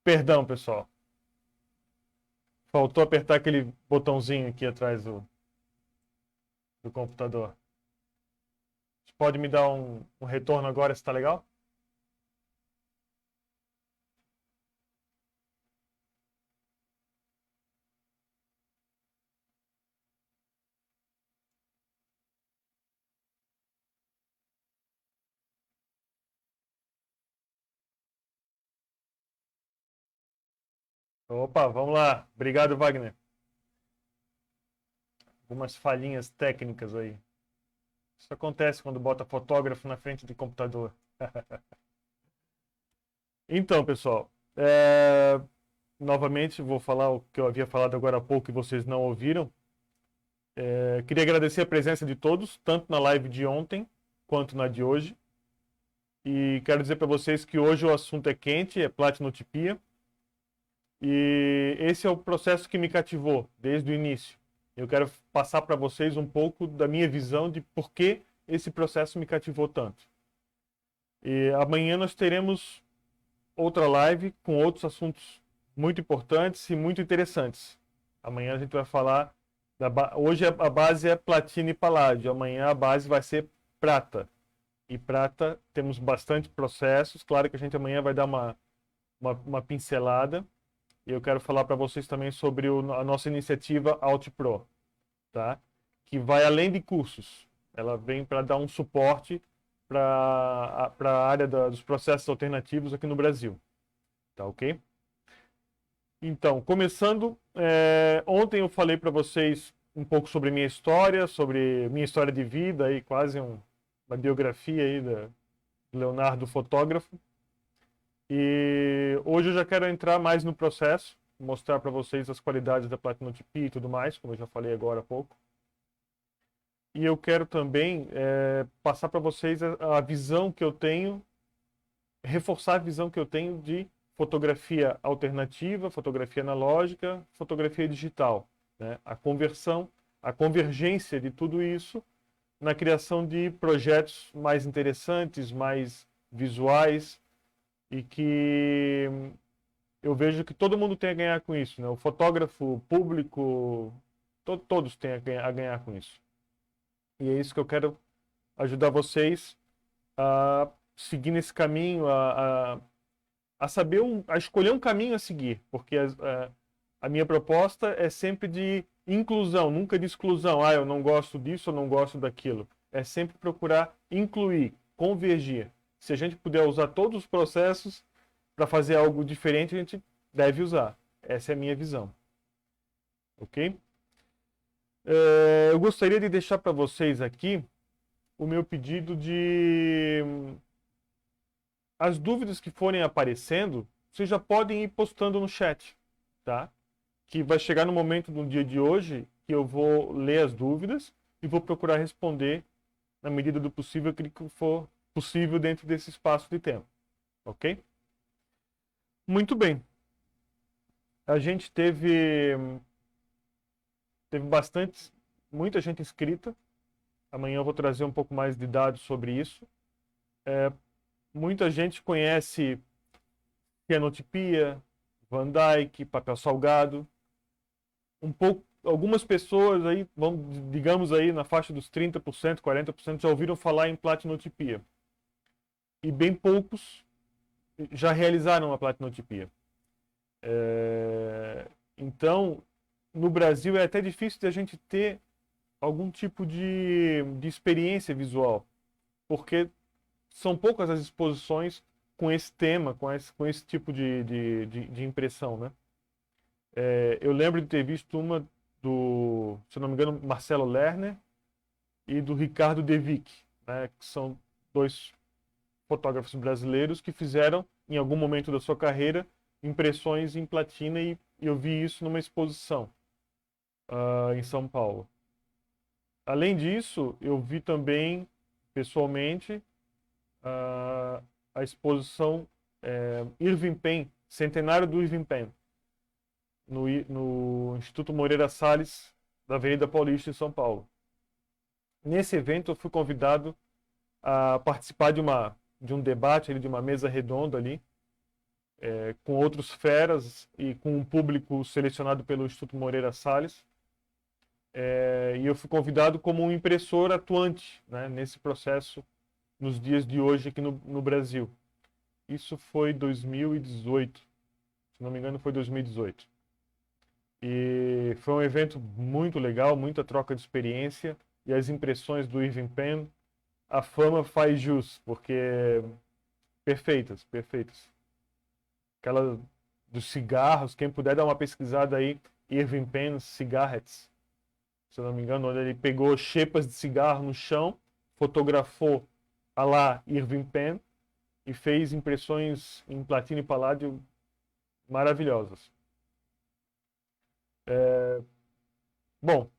Perdão, pessoal. Faltou apertar aquele botãozinho aqui atrás do computador. Você pode me dar um retorno agora, se tá legal? Opa, vamos lá. Obrigado, Wagner. Algumas falhinhas técnicas aí. Isso acontece quando bota fotógrafo na frente do computador. Então, pessoal, novamente vou falar o que eu havia falado agora há pouco e vocês não ouviram. Queria agradecer a presença de todos, tanto na live de ontem quanto na de hoje. E quero dizer para vocês que hoje o assunto é quente, é platinotipia. E esse é o processo que me cativou desde o início. Eu quero passar para vocês um pouco da minha visão de por que esse processo me cativou tanto. E amanhã nós teremos outra live com outros assuntos muito importantes e muito interessantes. Amanhã a gente vai falar hoje a base é platina e paládio, amanhã a base vai ser prata. E prata temos bastante processos, claro que a gente amanhã vai dar uma pincelada. E eu quero falar para vocês também sobre a nossa iniciativa AltPro, tá? Que vai além de cursos. Ela vem para dar um suporte para a área dos processos alternativos aqui no Brasil. Tá ok? Então, começando, ontem eu falei para vocês um pouco sobre minha história de vida, aí, quase uma biografia aí do Leonardo fotógrafo. E hoje eu já quero entrar mais no processo, mostrar para vocês as qualidades da platinotipia e tudo mais, como eu já falei agora há pouco. E eu quero também passar para vocês a visão que eu tenho, reforçar a visão que eu tenho de fotografia alternativa, fotografia analógica, fotografia digital, né? A conversão, a convergência de tudo isso na criação de projetos mais interessantes, mais visuais e que eu vejo que todo mundo tem a ganhar com isso, né? O fotógrafo, o público, todos têm a ganhar com isso. E é isso que eu quero ajudar vocês a seguir nesse caminho, a saber, a escolher um caminho a seguir, porque a minha proposta é sempre de inclusão, nunca de exclusão. Ah, eu não gosto disso, eu não gosto daquilo. É sempre procurar incluir, convergir. Se a gente puder usar todos os processos para fazer algo diferente, a gente deve usar. Essa é a minha visão. Ok? Eu gostaria de deixar para vocês aqui o meu pedido de as dúvidas que forem aparecendo, vocês já podem ir postando no chat, tá? Que vai chegar no momento do dia de hoje que eu vou ler as dúvidas e vou procurar responder na medida do possível, aquilo que for possível dentro desse espaço de tempo, ok? Muito bem. A gente teve muita gente inscrita. Amanhã eu vou trazer um pouco mais de dados sobre isso. Muita gente conhece cianotipia, Van Dyke, papel salgado. Algumas pessoas aí, digamos aí, na faixa dos 30%, 40% já ouviram falar em platinotipia. E bem poucos já realizaram a platinotipia. Então, no Brasil é até difícil de a gente ter algum tipo de experiência visual, porque são poucas as exposições com esse tema, com esse tipo de impressão, né? Eu lembro de ter visto uma do, se não me engano, Marcelo Lerner e do Ricardo De Vick, né, que são dois fotógrafos brasileiros que fizeram, em algum momento da sua carreira, impressões em platina e eu vi isso numa exposição em São Paulo. Além disso, eu vi também, pessoalmente, a exposição Irving Penn, Centenário do Irving Penn, no Instituto Moreira Salles, da Avenida Paulista, em São Paulo. Nesse evento, eu fui convidado a participar de um debate, de uma mesa redonda ali, com outros feras e com um público selecionado pelo Instituto Moreira Salles. E eu fui convidado como um impressor atuante, né, nesse processo nos dias de hoje aqui no Brasil. Isso foi 2018, se não me engano foi 2018. E foi um evento muito legal, muita troca de experiência, e as impressões do Irving Penn, a fama faz jus, porque perfeitas, perfeitas. Aquela dos cigarros, quem puder dar uma pesquisada aí, Irving Penn Cigarettes, se eu não me engano, onde ele pegou xepas de cigarro no chão, fotografou a lá Irving Penn e fez impressões em platina e paládio maravilhosas. Bom,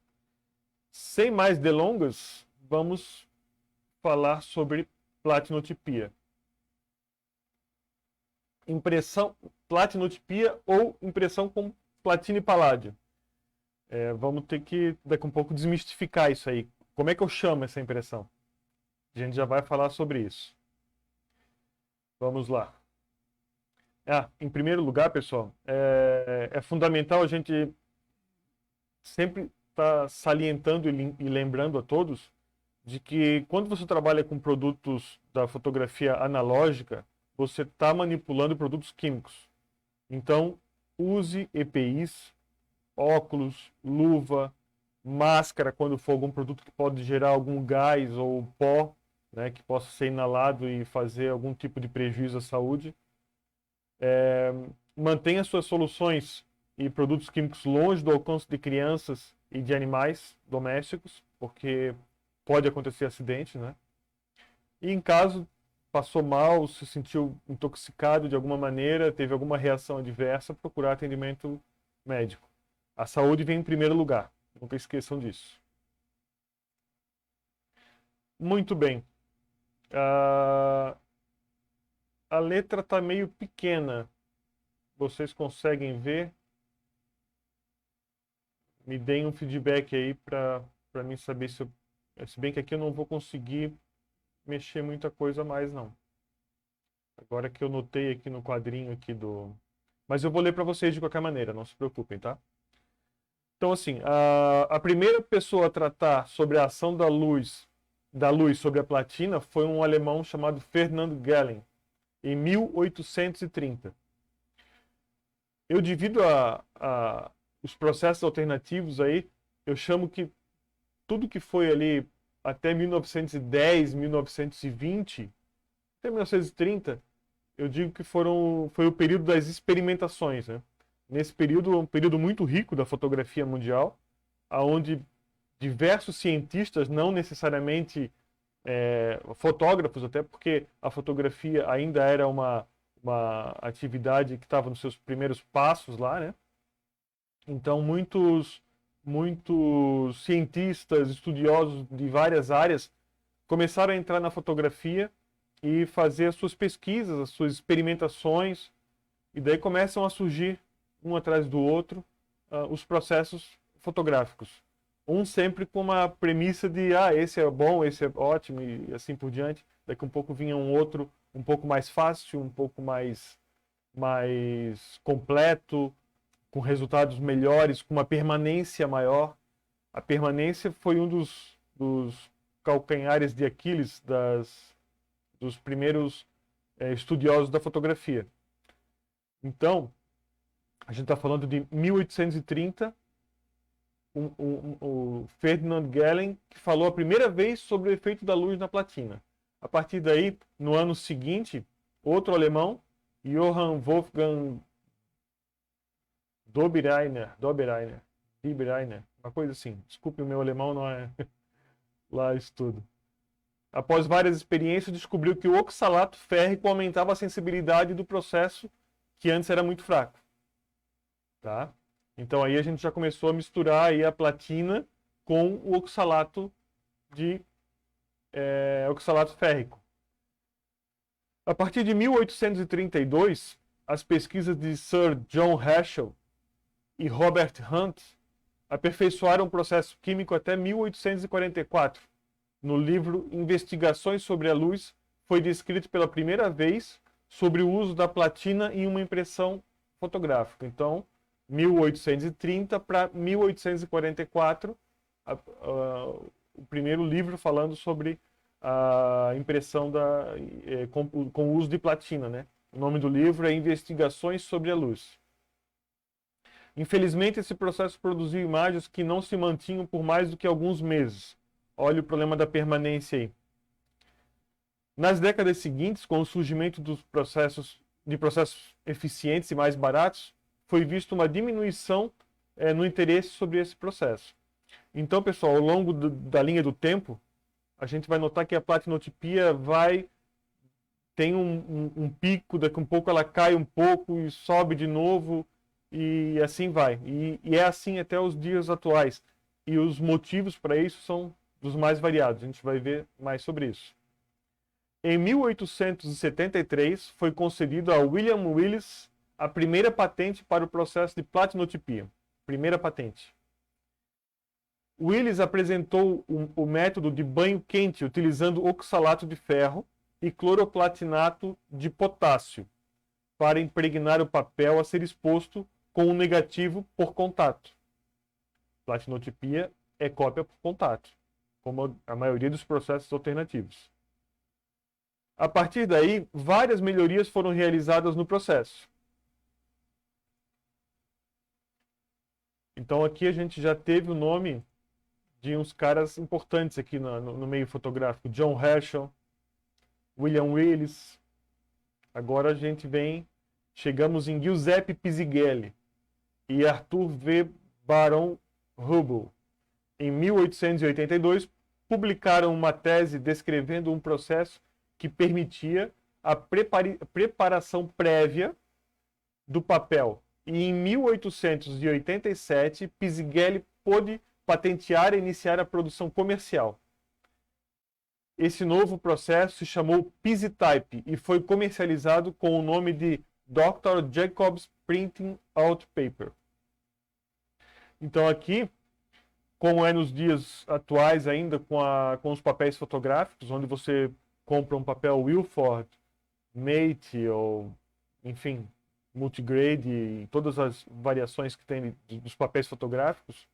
sem mais delongas, vamos falar sobre platinotipia. Platinotipia ou impressão com platina e paládio. Vamos ter que, daqui a um pouco, desmistificar isso aí. Como é que eu chamo essa impressão? A gente já vai falar sobre isso. Vamos lá. Em primeiro lugar, pessoal, é fundamental a gente sempre estar salientando e lembrando a todos de que quando você trabalha com produtos da fotografia analógica, você está manipulando produtos químicos. Então, use EPIs, óculos, luva, máscara quando for algum produto que pode gerar algum gás ou pó, né, que possa ser inalado e fazer algum tipo de prejuízo à saúde. Mantenha suas soluções e produtos químicos longe do alcance de crianças e de animais domésticos, porque pode acontecer acidente, né? E em caso passou mal, se sentiu intoxicado de alguma maneira, teve alguma reação adversa, procurar atendimento médico. A saúde vem em primeiro lugar, nunca esqueçam disso. Muito bem. A letra está meio pequena. Vocês conseguem ver? Me deem um feedback aí para mim saber se bem que aqui eu não vou conseguir mexer muita coisa mais, não. Agora que eu notei aqui no quadrinho aqui mas eu vou ler para vocês de qualquer maneira, não se preocupem, tá? Então, assim, a primeira pessoa a tratar sobre a ação da luz sobre a platina foi um alemão chamado Ferdinand Gehlen, em 1830. Eu divido os processos alternativos aí, eu chamo que tudo que foi ali até 1910, 1920, até 1930, eu digo que foi o período das experimentações, né? Nesse período, um período muito rico da fotografia mundial, onde diversos cientistas, não necessariamente fotógrafos, até porque a fotografia ainda era uma atividade que estava nos seus primeiros passos lá, né? Então, muitos cientistas, estudiosos de várias áreas começaram a entrar na fotografia e fazer as suas pesquisas, as suas experimentações, e daí começam a surgir, um atrás do outro, os processos fotográficos. Um sempre com uma premissa de, esse é bom, esse é ótimo, e assim por diante. Daqui a um pouco vinha um outro, um pouco mais fácil, um pouco mais completo, com resultados melhores, com uma permanência maior. A permanência foi um dos calcanhares de Aquiles dos primeiros estudiosos da fotografia. Então, a gente está falando de 1830, o Ferdinand Gehlen, que falou a primeira vez sobre o efeito da luz na platina. A partir daí, no ano seguinte, outro alemão, Johann Wolfgang Dobereiner, uma coisa assim. Desculpe, o meu alemão não é lá estudo. Após várias experiências, descobriu que o oxalato férrico aumentava a sensibilidade do processo, que antes era muito fraco. Tá? Então aí a gente já começou a misturar aí a platina com o oxalato oxalato férrico. A partir de 1832, as pesquisas de Sir John Herschel e Robert Hunt aperfeiçoaram o processo químico até 1844. No livro Investigações sobre a Luz, foi descrito pela primeira vez sobre o uso da platina em uma impressão fotográfica. Então, 1830 para 1844, o primeiro livro falando sobre a impressão com o uso de platina, né? O nome do livro é Investigações sobre a Luz. Infelizmente, esse processo produziu imagens que não se mantinham por mais do que alguns meses. Olha o problema da permanência aí. Nas décadas seguintes, com o surgimento dos processos eficientes e mais baratos, foi vista uma diminuição no interesse sobre esse processo. Então, pessoal, ao longo da linha do tempo, a gente vai notar que a platinotipia tem um pico, daqui a um pouco ela cai um pouco e sobe de novo, e assim vai. E é assim até os dias atuais. E os motivos para isso são dos mais variados. A gente vai ver mais sobre isso. Em 1873, foi concedido a William Willis a primeira patente para o processo de platinotipia. Primeira patente. Willis apresentou o método de banho quente utilizando oxalato de ferro e cloroplatinato de potássio para impregnar o papel a ser exposto com o negativo por contato. Platinotipia é cópia por contato, como a maioria dos processos alternativos. A partir daí, várias melhorias foram realizadas no processo. Então aqui a gente já teve o nome de uns caras importantes aqui no meio fotográfico. John Herschel, William Willis. Agora a gente chegamos em Giuseppe Pizzighelli e Arthur V. Baron Hubble. Em 1882, publicaram uma tese descrevendo um processo que permitia a preparação prévia do papel. E em 1887, Pizzighelli pôde patentear e iniciar a produção comercial. Esse novo processo se chamou Pizzitype e foi comercializado com o nome de Dr. Jacobs Printing Out Paper. Então aqui, como é nos dias atuais ainda com os papéis fotográficos, onde você compra um papel Wilford, Mate ou, enfim, multigrade e todas as variações que tem dos papéis fotográficos,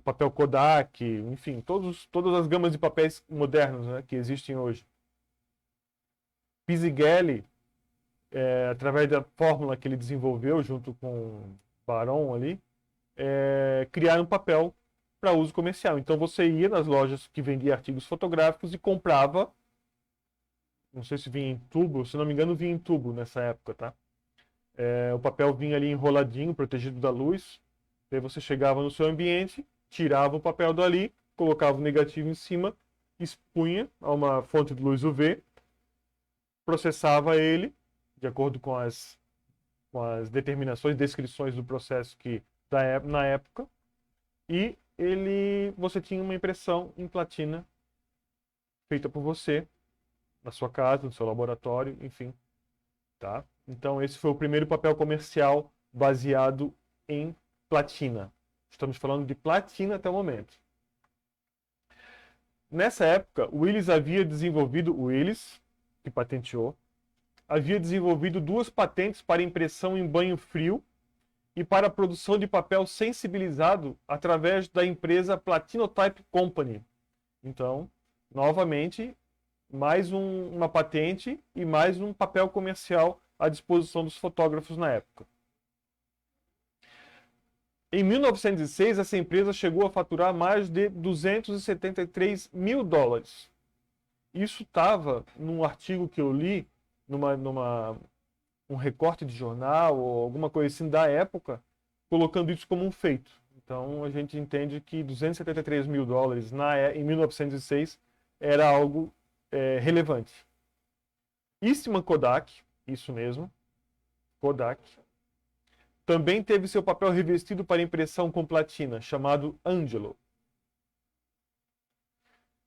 papel Kodak, enfim, todas as gamas de papéis modernos, né, que existem hoje. Pizzighelli, através da fórmula que ele desenvolveu junto com Baron ali, criaram um papel para uso comercial. Então você ia nas lojas que vendiam artigos fotográficos e comprava, não sei se vinha em tubo, se não me engano vinha em tubo nessa época, tá? O papel vinha ali enroladinho, protegido da luz. Aí você chegava no seu ambiente, tirava o papel dali, colocava o negativo em cima, expunha a uma fonte de luz UV, processava ele, de acordo com as determinações, descrições do processo na época, e você tinha uma impressão em platina feita por você, na sua casa, no seu laboratório, enfim. Tá? Então esse foi o primeiro papel comercial baseado em platina. Estamos falando de platina até o momento. Nessa época, Willis, que patenteou, havia desenvolvido 2 patentes para impressão em banho frio e para a produção de papel sensibilizado através da empresa Platinotype Company. Então, novamente, mais uma patente e mais um papel comercial à disposição dos fotógrafos na época. Em 1906, essa empresa chegou a faturar mais de 273 mil dólares. Isso estava num artigo que eu li, um recorte de jornal ou alguma coisa assim da época, colocando isso como um feito. Então a gente entende que 273 mil dólares em 1906 era algo relevante. Eastman Kodak, isso mesmo, Kodak, também teve seu papel revestido para impressão com platina, chamado Angelo.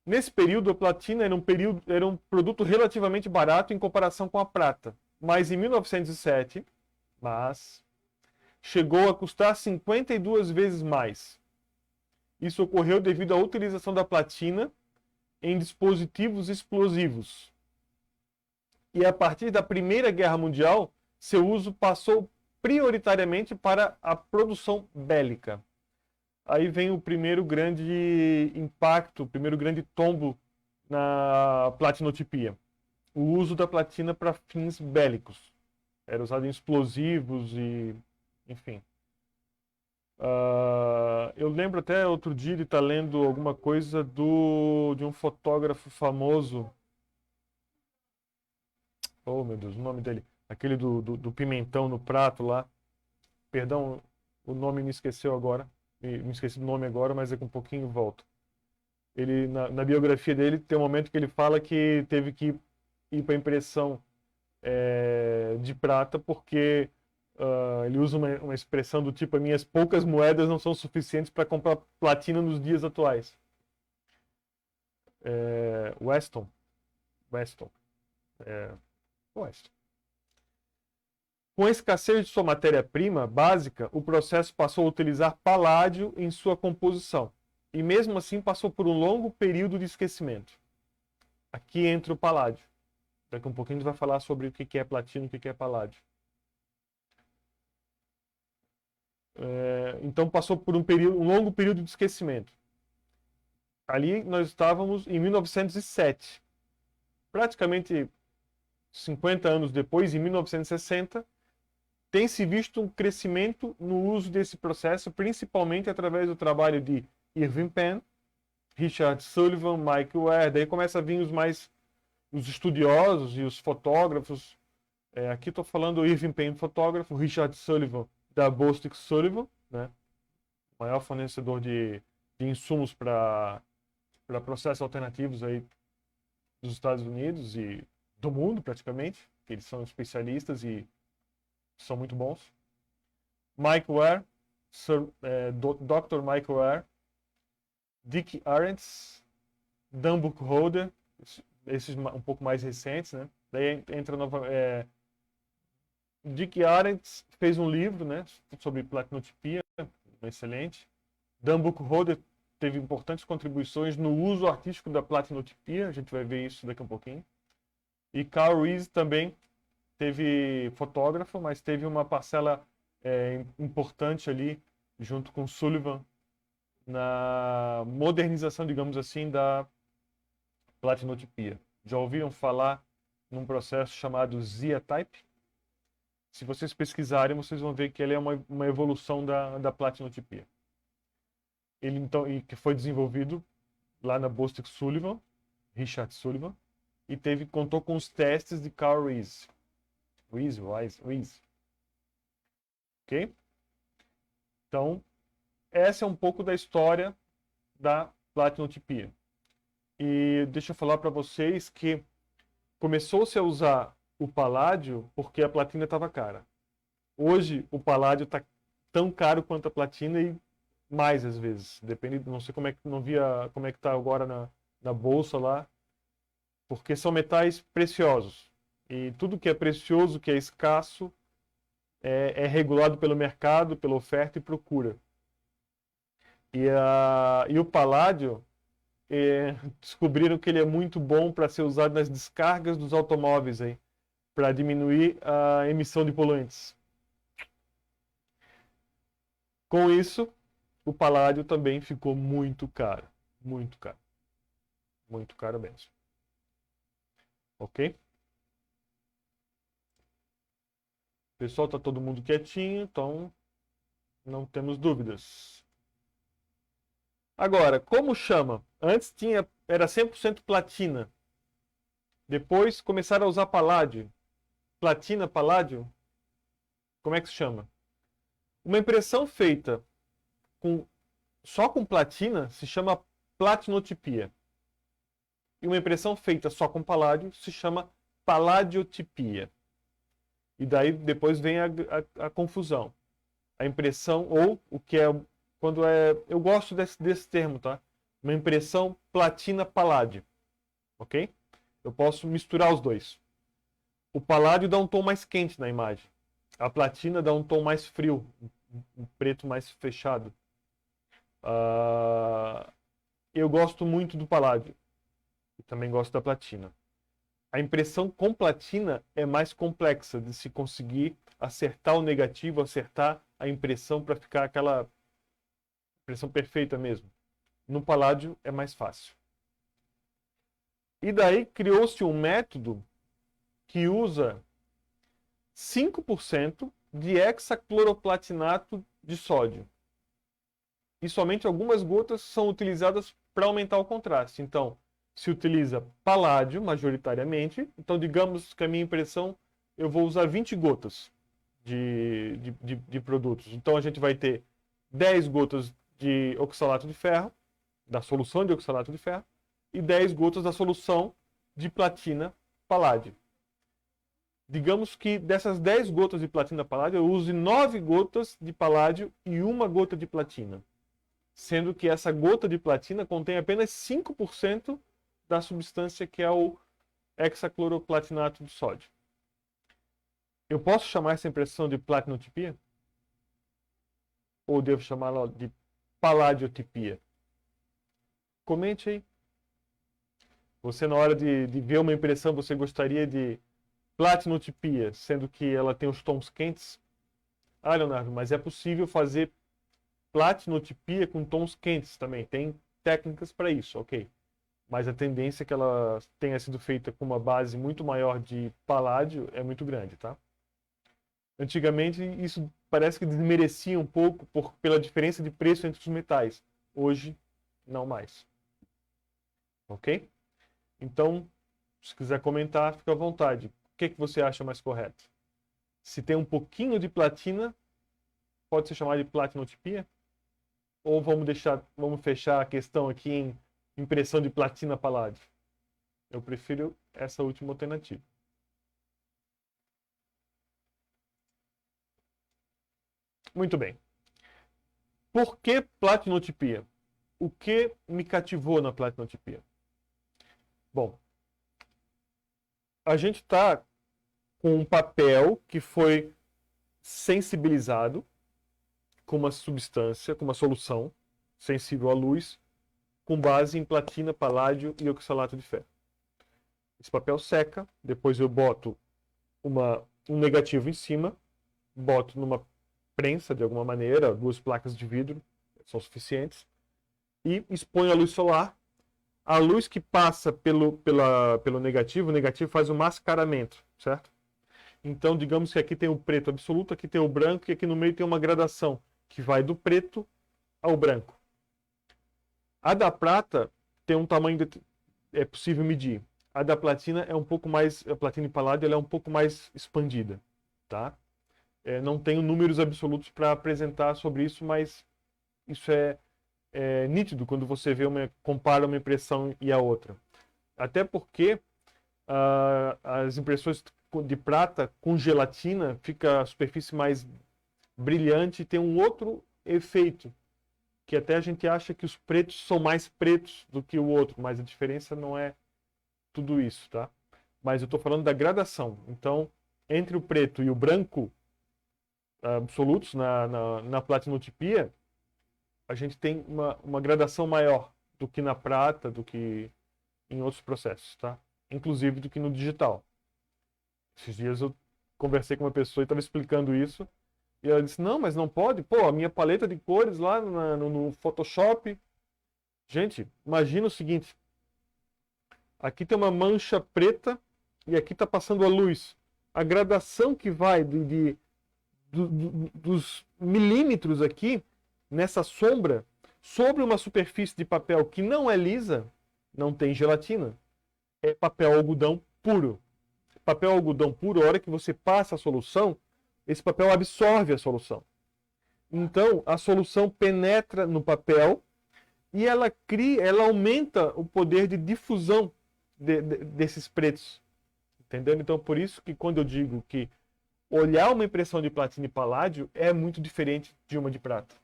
Nesse período, a platina era um produto relativamente barato em comparação com a prata. Mas em 1907, chegou a custar 52 vezes mais. Isso ocorreu devido à utilização da platina em dispositivos explosivos. E a partir da Primeira Guerra Mundial, seu uso passou prioritariamente para a produção bélica. Aí vem o primeiro grande impacto, o primeiro grande tombo na platinotipia. O uso da platina para fins bélicos. Era usado em explosivos e, enfim. Eu lembro até outro dia de estar lendo alguma coisa de um fotógrafo famoso. Oh, meu Deus, o nome dele. Aquele do pimentão no prato lá. Perdão, o nome me esqueceu agora. Me esqueci do nome agora, mas é com um pouquinho volta. Ele, na biografia dele, tem um momento que ele fala que teve que ir para impressão de prata porque ele usa uma expressão do tipo: as minhas poucas moedas não são suficientes para comprar platina nos dias atuais. Weston. Weston. Weston. Com a escassez de sua matéria-prima básica, o processo passou a utilizar paládio em sua composição. E mesmo assim passou por um longo período de esquecimento. Aqui entra o paládio. Daqui a um pouquinho a gente vai falar sobre o que é platina e o que é paládio. Então passou por um longo período de esquecimento. Ali nós estávamos em 1907. Praticamente 50 anos depois, em 1960, tem-se visto um crescimento no uso desse processo, principalmente através do trabalho de Irving Penn, Richard Sullivan, Mike Ware. Daí começa a vir os estudiosos e os fotógrafos. Aqui estou falando Irving Penn, fotógrafo, Richard Sullivan, da Bostic Sullivan, né? Maior fornecedor de insumos para processos alternativos aí dos Estados Unidos e do mundo, praticamente. Eles são especialistas e são muito bons. Mike Ware, Dr. Mike Ware, Dick Arendts, Dan Buchholder, esses um pouco mais recentes, né? Daí entra nova. Dick Arendts fez um livro, né, sobre platinotipia, excelente. Dan Buchholder teve importantes contribuições no uso artístico da platinotipia, a gente vai ver isso daqui a um pouquinho. E Carl Reese também teve fotógrafo, mas teve uma parcela importante ali, junto com Sullivan, na modernização, digamos assim, da platinotipia. Já ouviram falar num processo chamado Zeatype? Se vocês pesquisarem, vocês vão ver que ele é uma evolução da platinotipia. Ele então, e que foi desenvolvido lá na Bostic Sullivan, Richard Sullivan, e contou com os testes de Carl Reese. Reese. Ok? Então, essa é um pouco da história da platinotipia. E deixa eu falar para vocês que começou-se a usar o paládio porque a platina estava cara. Hoje, o paládio está tão caro quanto a platina e mais às vezes. Depende, não sei como é que não via como é que está agora na bolsa lá, porque são metais preciosos. E tudo que é precioso, que é escasso, é regulado pelo mercado, pela oferta e procura. E o paládio, descobriram que ele é muito bom para ser usado nas descargas dos automóveis aí, para diminuir a emissão de poluentes. Com isso, o paládio também ficou muito caro. Muito caro. Muito caro mesmo. Ok? Pessoal, tá todo mundo quietinho, então não temos dúvidas. Agora, como chama? Antes era 100% platina. Depois começaram a usar paládio. Platina, paládio? Como é que se chama? Uma impressão feita só com platina se chama platinotipia. E uma impressão feita só com paládio se chama paladiotipia. E daí depois vem a confusão. A impressão, ou o que é. Quando é. Eu gosto desse termo, tá? Uma impressão platina-paládio. Ok? Eu posso misturar os dois. O paládio dá um tom mais quente na imagem. A platina dá um tom mais frio, um preto mais fechado. Eu gosto muito do paládio. E também gosto da platina. A impressão com platina é mais complexa de se conseguir acertar o negativo, acertar a impressão para ficar aquela impressão perfeita mesmo. No paládio é mais fácil. E daí criou-se um método que usa 5% de hexacloroplatinato de sódio. E somente algumas gotas são utilizadas para aumentar o contraste. Então, se utiliza paládio majoritariamente. Então, digamos que a minha impressão, eu vou usar 20 gotas de produtos. Então, a gente vai ter 10 gotas de oxalato de ferro, da solução de oxalato de ferro, e 10 gotas da solução de platina paládio. Digamos que dessas 10 gotas de platina paládio, eu use 9 gotas de paládio e 1 gota de platina. Sendo que essa gota de platina contém apenas 5% da substância que é o hexacloroplatinato de sódio. Eu posso chamar essa impressão de platinotipia? Ou devo chamá-la de paladiotipia? Comente aí. Você, na hora de ver uma impressão, você gostaria de platinotipia, sendo que ela tem os tons quentes? Ah, Leonardo, mas é possível fazer platinotipia com tons quentes também. Tem técnicas para isso, ok. Mas a tendência é que ela tenha sido feita com uma base muito maior de paládio é muito grande, tá? Antigamente, isso parece que desmerecia um pouco pela diferença de preço entre os metais. Hoje, não mais. Ok? Então, se quiser comentar, fica à vontade. O que você acha mais correto? Se tem um pouquinho de platina, pode ser chamado de platinotipia? Ou vamos fechar a questão aqui em impressão de platina paládio? Eu prefiro essa última alternativa. Muito bem. Por que platinotipia? O que me cativou na platinotipia? Bom, a gente está com um papel que foi sensibilizado com uma substância, com uma solução sensível à luz, com base em platina, paládio e oxalato de ferro. Esse papel seca, depois eu boto um negativo em cima, boto numa prensa de alguma maneira, 2 placas de vidro são suficientes, e exponho a luz solar. A luz que passa pelo negativo, o negativo faz um mascaramento, certo? Então, digamos que aqui tem o preto absoluto, aqui tem o branco e aqui no meio tem uma gradação que vai do preto ao branco. A da prata tem um tamanho é possível medir. A da platina é um pouco mais, a platina e paládio ela é um pouco mais expandida, tá? Não tenho números absolutos para apresentar sobre isso, mas isso é nítido quando você compara uma impressão e a outra. Até porque as impressões de prata com gelatina fica a superfície mais brilhante e tem um outro efeito, que até a gente acha que os pretos são mais pretos do que o outro, mas a diferença não é tudo isso, tá? Mas eu estou falando da gradação. Então, entre o preto e o branco absolutos na platinotipia, a gente tem uma gradação maior do que na prata, do que em outros processos, tá? Inclusive do que no digital. Esses dias eu conversei com uma pessoa e estava explicando isso, e ela disse, não, mas não pode. Pô, a minha paleta de cores lá no Photoshop. Gente, imagina o seguinte. Aqui tem uma mancha preta e aqui está passando a luz. A gradação que vai dos milímetros aqui, nessa sombra, sobre uma superfície de papel que não é lisa, não tem gelatina, é papel algodão puro. Papel algodão puro, a hora que você passa a solução, esse papel absorve a solução. Então, a solução penetra no papel e ela aumenta o poder de difusão desses pretos. Entendeu? Então, por isso que quando eu digo que olhar uma impressão de platina e paládio é muito diferente de uma de prata.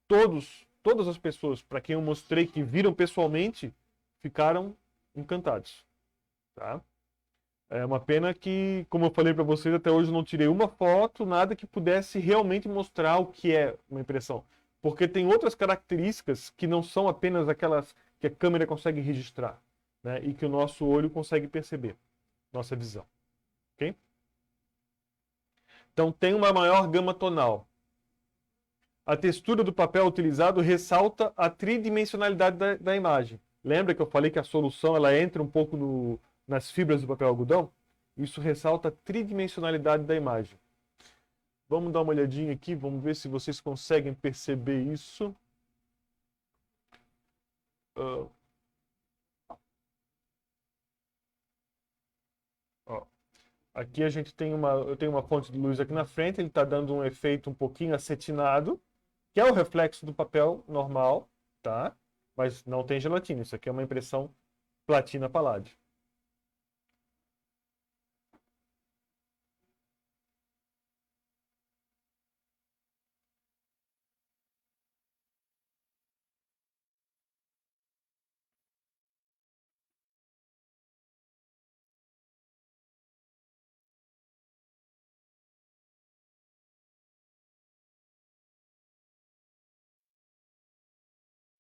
Todas as pessoas para quem eu mostrei que viram pessoalmente ficaram encantados. Tá? É uma pena que, como eu falei para vocês, até hoje eu não tirei uma foto, nada que pudesse realmente mostrar o que é uma impressão. Porque tem outras características que não são apenas aquelas que a câmera consegue registrar, né, e que o nosso olho consegue perceber. nossa visão. Ok? Então tem uma maior gama tonal. A textura do papel utilizado ressalta a tridimensionalidade da imagem. Lembra que eu falei que a solução ela entra um pouco nas fibras do papel algodão? Isso ressalta a tridimensionalidade da imagem. Vamos dar uma olhadinha aqui, vamos ver se vocês conseguem perceber isso. Ó. Aqui a gente tem eu tenho uma fonte de luz aqui na frente, ele está dando um efeito um pouquinho acetinado, que é o reflexo do papel normal, tá? Mas não tem gelatina, isso aqui é uma impressão platina paládio.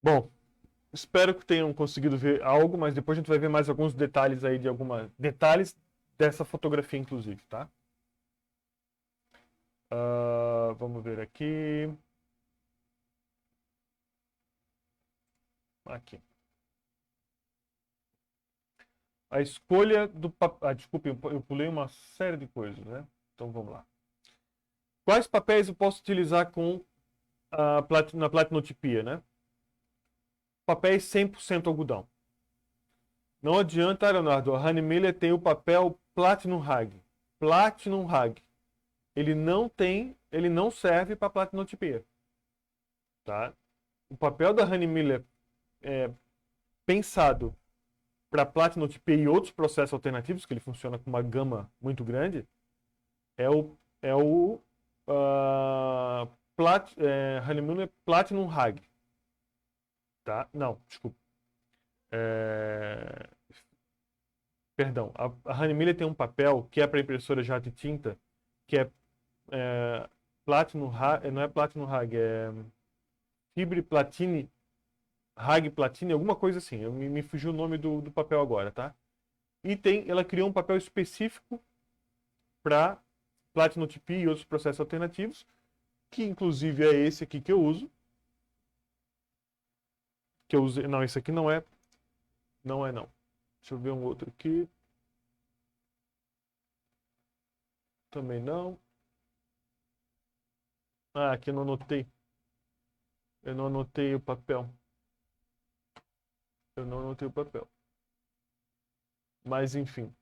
Bom, espero que tenham conseguido ver algo, mas depois a gente vai ver mais alguns detalhes aí de detalhes dessa fotografia, inclusive, tá? Vamos ver aqui. Aqui. A escolha do papel. Desculpe, eu pulei uma série de coisas, né? Então vamos lá. Quais papéis eu posso utilizar na platinotipia, né? Papéis 100% algodão. Não adianta, Leonardo. A Hahnemühle tem o papel Platinum Hag. Platinum Hag. Ele não serve para platinotipia. Tá? O papel da Hahnemühle é pensado para platinotipia e outros processos alternativos, que ele funciona com uma gama muito grande, é o Hahnemühle Platinum Hag. Tá? Não, desculpa. Perdão, a Hahnemühle tem um papel que é para impressora jato e tinta, que é Platinum Hag, não é Platinum Hag, é Fibre Platine, Hag Platine, alguma coisa assim. Me fugiu o nome do papel agora, tá? E ela criou um papel específico para platinotipia e outros processos alternativos, que inclusive é esse aqui que eu uso. Que eu usei. Não, esse aqui não é. Não é não. Deixa eu ver um outro aqui. Também não. Ah, aqui eu não anotei. Eu não anotei o papel. Eu não anotei o papel. Mas enfim.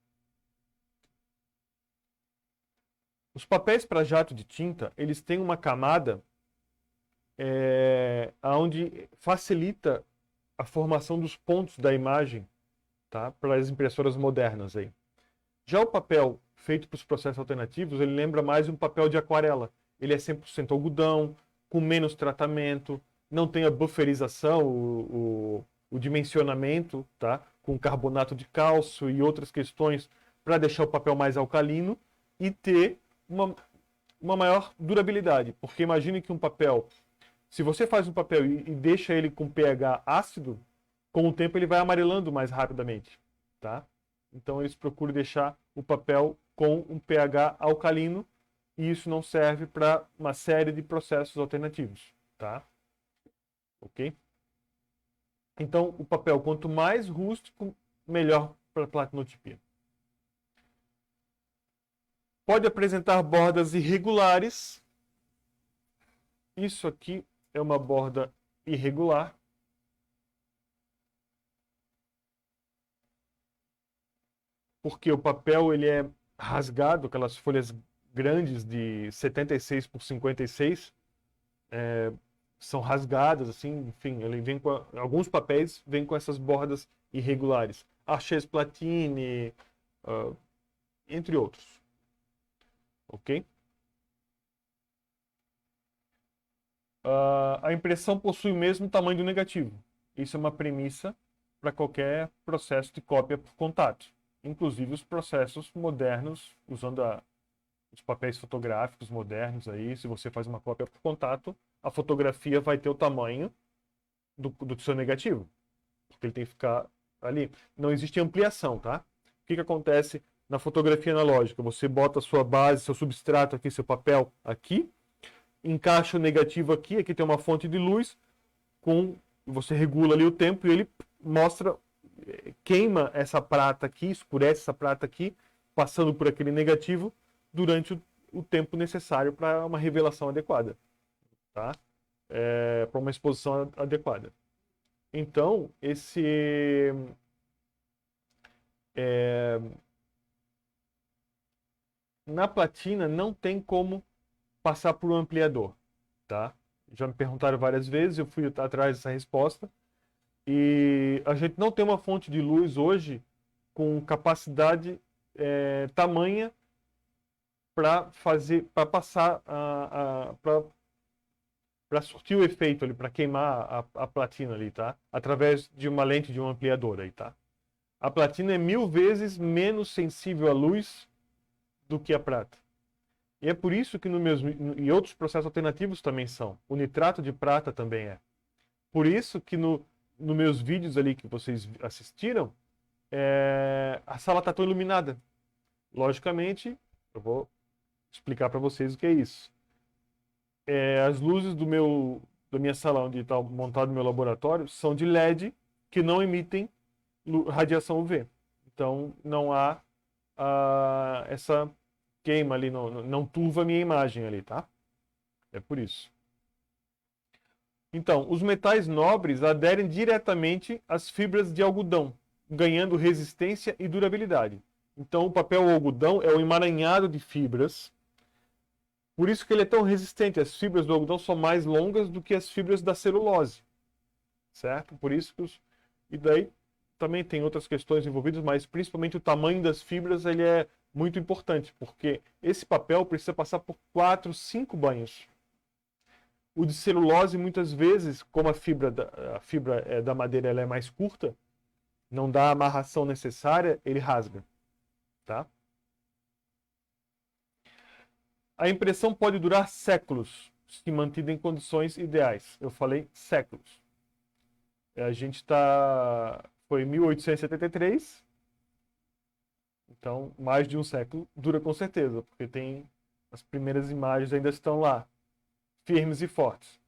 Os papéis para jato de tinta, eles têm uma camada onde facilita a formação dos pontos da imagem, tá? Para as impressoras modernas aí. Já o papel feito para os processos alternativos, ele lembra mais um papel de aquarela. Ele é 100% algodão, com menos tratamento, não tem a bufferização, o dimensionamento, tá? Com carbonato de cálcio e outras questões para deixar o papel mais alcalino e ter uma maior durabilidade. Porque imagine que um papel, se você faz um papel e deixa ele com pH ácido, com o tempo ele vai amarelando mais rapidamente, tá? Então eles procuram deixar o papel com um pH alcalino e isso não serve para uma série de processos alternativos, tá? Ok? Então o papel, quanto mais rústico, melhor para platinotipia. Pode apresentar bordas irregulares. Isso aqui é uma borda irregular. Porque o papel ele é rasgado, aquelas folhas grandes de 76 por 56 são rasgadas, assim, enfim, ele vem alguns papéis vêm com essas bordas irregulares. Arches Platine, entre outros. Ok? A impressão possui o mesmo tamanho do negativo. Isso é uma premissa para qualquer processo de cópia por contato. Inclusive os processos modernos, usando os papéis fotográficos modernos aí, se você faz uma cópia por contato, a fotografia vai ter o tamanho do seu negativo. Porque ele tem que ficar ali. Não existe ampliação, tá? O que acontece na fotografia analógica. Você bota a sua base, seu substrato aqui, seu papel aqui, encaixa o negativo aqui, aqui tem uma fonte de luz, você regula ali o tempo e ele mostra, queima essa prata aqui, escurece essa prata aqui, passando por aquele negativo durante o tempo necessário para uma revelação adequada, tá? Para uma exposição adequada. Então, na platina não tem como passar por um ampliador, tá? Já me perguntaram várias vezes, eu fui atrás dessa resposta. E a gente não tem uma fonte de luz hoje com capacidade tamanha para passar para surtir o efeito ali, para queimar a platina ali, tá? Através de uma lente de um ampliador aí, tá? A platina é 1000 vezes menos sensível à luz do que a prata. E é por isso que e outros processos alternativos também são. O nitrato de prata também é. Por isso que nos meus vídeos ali que vocês assistiram, a sala está tão iluminada. Logicamente, eu vou explicar para vocês o que é isso. As luzes da minha sala onde está montado o meu laboratório são de LED que não emitem radiação UV. Então não há essa queima ali, não turva a minha imagem ali, tá? É por isso. Então, os metais nobres aderem diretamente às fibras de algodão, ganhando resistência e durabilidade. Então, o papel algodão é um emaranhado de fibras. Por isso que ele é tão resistente. As fibras do algodão são mais longas do que as fibras da celulose. Certo? Por isso que E daí também tem outras questões envolvidas, mas principalmente o tamanho das fibras ele é muito importante, porque esse papel precisa passar por 4, 5 banhos. O de celulose, muitas vezes, como a fibra da madeira ela é mais curta, não dá a amarração necessária, ele rasga. Tá? A impressão pode durar séculos, se mantida em condições ideais. Eu falei séculos. A gente está... Foi em 1873. Então, mais de um século dura com certeza, porque tem as primeiras imagens ainda estão lá, firmes e fortes.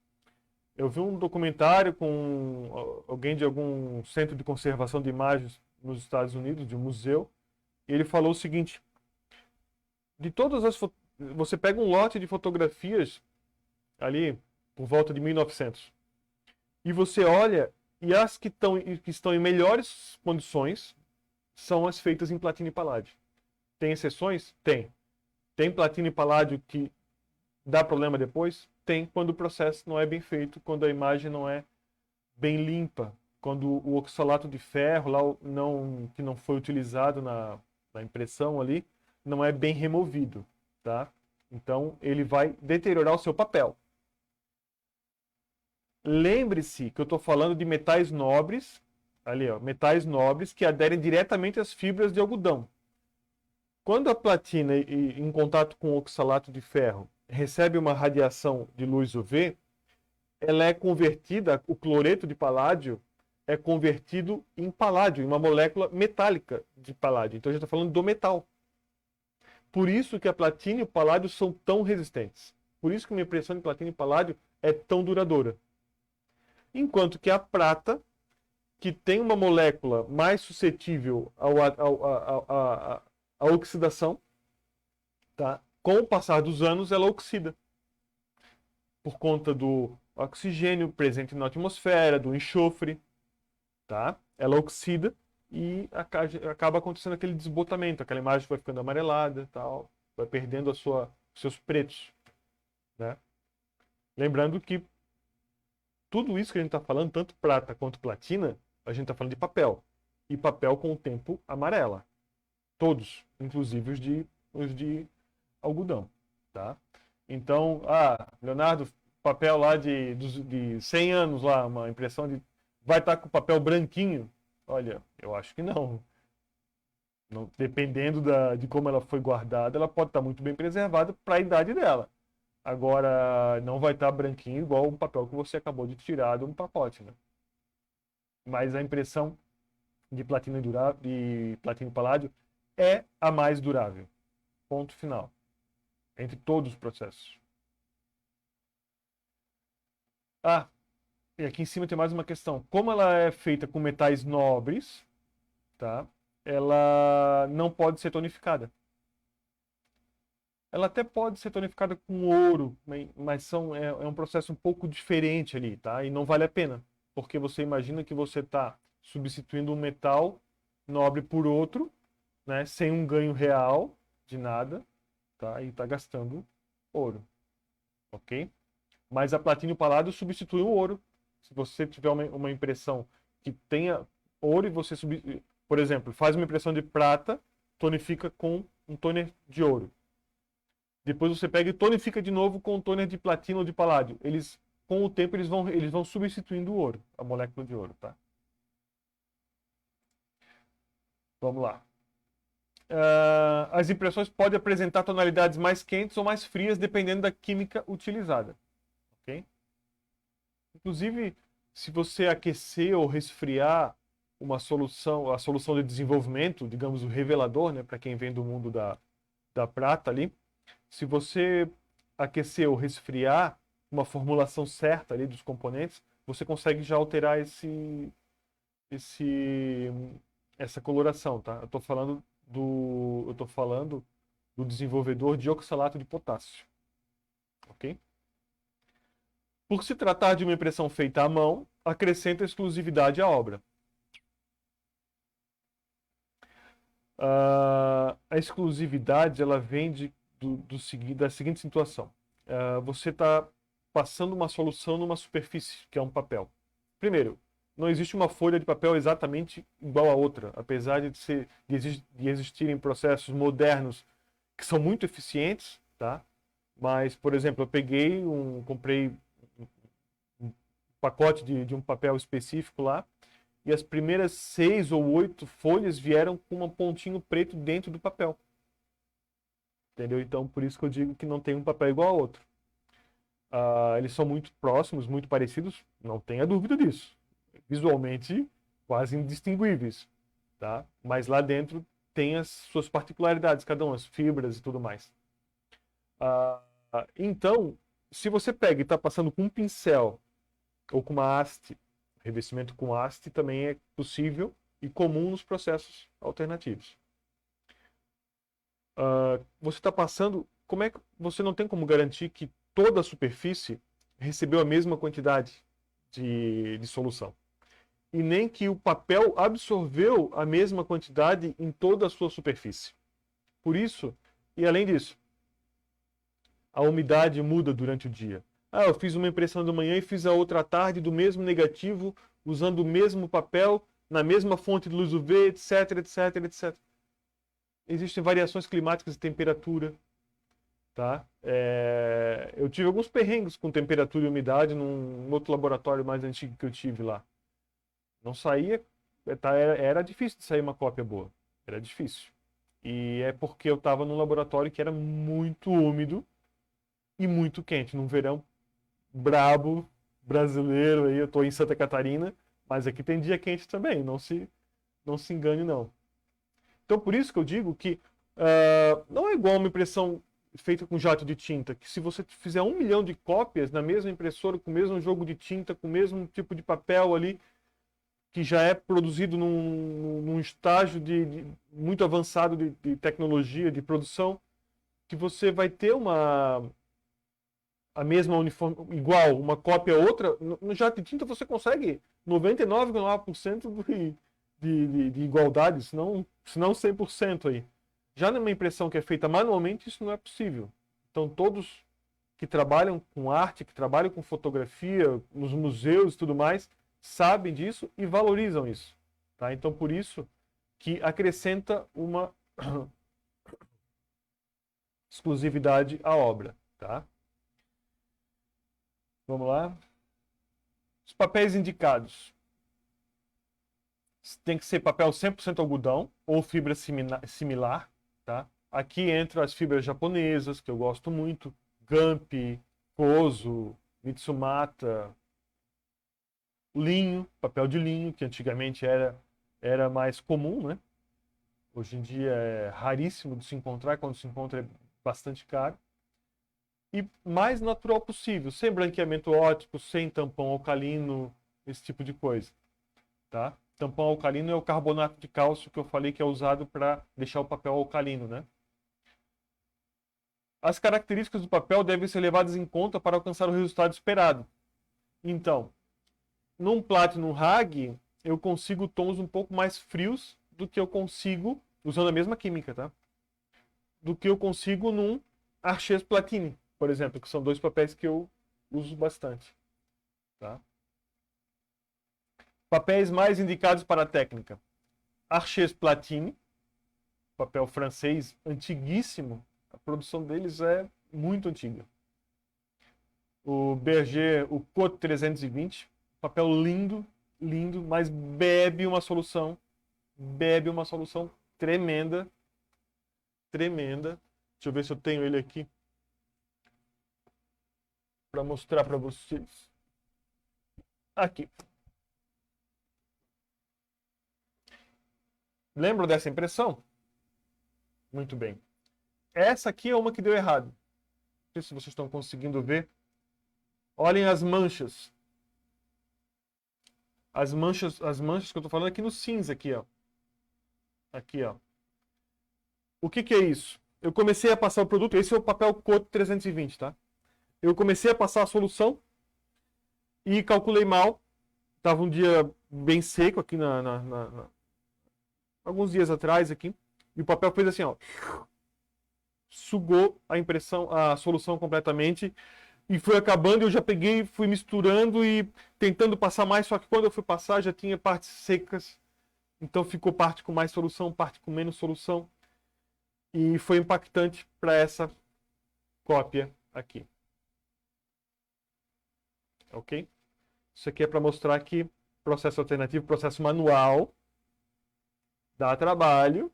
Eu vi um documentário com alguém de algum centro de conservação de imagens nos Estados Unidos, de um museu, e ele falou o seguinte: de todas as você pega um lote de fotografias ali por volta de 1900 e você olha e as que estão em melhores condições são as feitas em platina e paládio. Tem exceções? Tem. Tem platina e paládio que dá problema depois? Tem, quando o processo não é bem feito, quando a imagem não é bem limpa, quando o oxalato de ferro lá que não foi utilizado na impressão ali, não é bem removido, tá? Então ele vai deteriorar o seu papel. Lembre-se que eu estou falando de metais nobres, ali ó, metais nobres que aderem diretamente às fibras de algodão. Quando a platina, em contato com o oxalato de ferro, recebe uma radiação de luz UV, ela é convertida, o cloreto de paládio é convertido em paládio, em uma molécula metálica de paládio. Então a gente está falando do metal. Por isso que a platina e o paládio são tão resistentes. Por isso que uma impressão de platina e paládio é tão duradoura. Enquanto que a prata, que tem uma molécula mais suscetível à oxidação, tá? Com o passar dos anos ela oxida. Por conta do oxigênio presente na atmosfera, do enxofre, tá? Ela oxida e acaba acontecendo aquele desbotamento, aquela imagem vai ficando amarelada, tal, vai perdendo seus pretos, né? Lembrando que tudo isso que a gente está falando, tanto prata quanto platina, a gente está falando de papel. E papel com o tempo amarela. Todos, inclusive os de algodão, tá? Então, Leonardo, papel lá de 100 anos lá, uma impressão de... Vai estar com papel branquinho? Olha, eu acho que não. Dependendo de como ela foi guardada, ela pode estar muito bem preservada para a idade dela. Agora, não vai estar branquinho igual um papel que você acabou de tirar de um pacote, né? Mas a impressão de platina e paládio é a mais durável. Ponto final. Entre todos os processos. Ah, e aqui em cima tem mais uma questão. Como ela é feita com metais nobres, tá? Ela não pode ser tonificada. Ela até pode ser tonificada com ouro, mas é um processo um pouco diferente ali, tá? E não vale a pena, porque você imagina que você está substituindo um metal nobre por outro, né? Sem um ganho real de nada, tá? E está gastando ouro, ok? Mas a platina e o paládio substituem o ouro. Se você tiver uma impressão que tenha ouro e você por exemplo, faz uma impressão de prata, tonifica com um toner de ouro. Depois você pega e tonifica de novo com um toner de platina ou de paládio. Eles, com o tempo, eles vão substituindo o ouro, a molécula de ouro, tá? Vamos lá. As impressões podem apresentar tonalidades mais quentes ou mais frias, dependendo da química utilizada. Ok? Inclusive, se você aquecer ou resfriar uma solução, a solução de desenvolvimento, digamos o revelador, né, para quem vem do mundo da prata ali, se você aquecer ou resfriar uma formulação certa ali dos componentes, você consegue já alterar esse, essa coloração, tá? Eu tô falando do desenvolvedor de oxalato de potássio, ok? Por se tratar de uma impressão feita à mão, acrescenta exclusividade à obra. A exclusividade ela vem da seguinte situação. Você está passando uma solução numa superfície, que é um papel. Primeiro, não existe uma folha de papel exatamente igual a outra, apesar de existirem processos modernos que são muito eficientes, tá? Mas, por exemplo, comprei um pacote de um papel específico lá, e as primeiras 6 ou 8 folhas vieram com um pontinho preto dentro do papel. Entendeu? Então, por isso que eu digo que não tem um papel igual ao outro. Eles são muito próximos, muito parecidos, não tenha dúvida disso. Visualmente, quase indistinguíveis, tá? Mas lá dentro tem as suas particularidades, cada um, as fibras e tudo mais. Então, se você pega e está passando com um pincel ou com uma haste, revestimento com haste também é possível e comum nos processos alternativos. Você está passando, como é que você não tem como garantir que toda a superfície recebeu a mesma quantidade de solução? E nem que o papel absorveu a mesma quantidade em toda a sua superfície. Por isso, e além disso, a umidade muda durante o dia. Eu fiz uma impressão de manhã e fiz a outra à tarde do mesmo negativo, usando o mesmo papel, na mesma fonte de luz UV, etc, etc, etc. Existem variações climáticas de temperatura, tá? Eu tive alguns perrengues com temperatura e umidade num outro laboratório mais antigo que eu tive lá. Não saía, era difícil de sair uma cópia boa. Era difícil. E é porque eu estava num laboratório que era muito úmido e muito quente, num verão brabo brasileiro. Aí eu estou em Santa Catarina, mas aqui tem dia quente também, não se engane não. Então por isso que eu digo que não é igual uma impressão feita com jato de tinta, que se você fizer 1 milhão de cópias na mesma impressora, com o mesmo jogo de tinta, com o mesmo tipo de papel ali, que já é produzido num estágio muito avançado de tecnologia, de produção, que você vai ter a mesma uniforme, igual, uma cópia outra. No jato de tinta você consegue 99,9% de igualdade, se não 100% aí. Já numa impressão que é feita manualmente, isso não é possível. Então todos que trabalham com arte, que trabalham com fotografia, nos museus e tudo mais, sabem disso e valorizam isso. Tá? Então, por isso que acrescenta uma exclusividade à obra. Tá? Vamos lá. Os papéis indicados. Tem que ser papel 100% algodão ou fibra similar. Tá? Aqui entram as fibras japonesas, que eu gosto muito. Gamp, Kozo, Mitsumata, linho, papel de linho, que antigamente era mais comum, né? Hoje em dia é raríssimo de se encontrar, quando se encontra é bastante caro. E mais natural possível, sem branqueamento óptico, sem tampão alcalino, esse tipo de coisa, tá? Tampão alcalino é o carbonato de cálcio que eu falei que é usado para deixar o papel alcalino, né? As características do papel devem ser levadas em conta para alcançar o resultado esperado. Então, num Platinum Hag, eu consigo tons um pouco mais frios do que eu consigo, usando a mesma química, tá? Do que eu consigo num Arches Platine, por exemplo, que são dois papéis que eu uso bastante, tá? Papéis mais indicados para a técnica. Arches Platine, papel francês antiguíssimo. A produção deles é muito antiga. O Berger, o Cote 320, papel lindo, lindo, mas bebe uma solução tremenda, tremenda. Deixa eu ver se eu tenho ele aqui para mostrar para vocês. Aqui. Lembram dessa impressão? Muito bem. Essa aqui é uma que deu errado. Não sei se vocês estão conseguindo ver. Olhem as manchas. As manchas que eu estou falando aqui no cinza aqui, ó. Aqui, ó. O que que é isso? Eu comecei a passar o produto, esse é o papel Cote 320, tá? Eu comecei a passar a solução e calculei mal. Tava um dia bem seco aqui alguns dias atrás aqui, e o papel fez assim, ó, sugou a impressão, a solução completamente e foi acabando. Eu já peguei, fui misturando e tentando passar mais, só que quando eu fui passar já tinha partes secas, então ficou parte com mais solução, parte com menos solução, e foi impactante para essa cópia aqui. Ok? Isso aqui é para mostrar que processo alternativo, processo manual, dá trabalho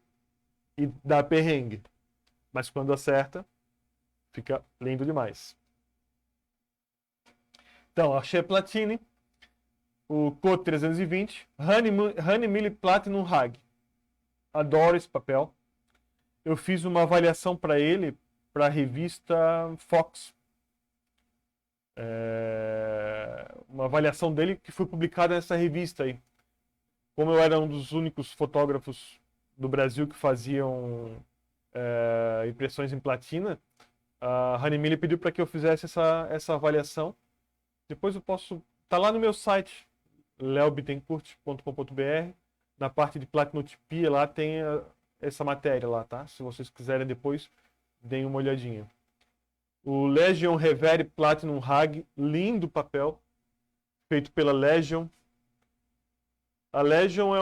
e dá perrengue. Mas quando acerta, fica lindo demais. Então, achei Platine, o Cote 320, Honey Platinum Hag. Adoro esse papel. Eu fiz uma avaliação para ele, para a revista Fox. Uma avaliação dele que foi publicada nessa revista aí. Como eu era um dos únicos fotógrafos do Brasil que faziam impressões em platina, a Honey pediu para que eu fizesse essa avaliação. Depois eu posso... Tá lá no meu site, leobittencourt.com.br. Na parte de platinotipia lá tem essa matéria lá, tá? Se vocês quiserem depois, deem uma olhadinha. O Legion Revere Platinum Hag, lindo papel, feito pela Legion. A Legion é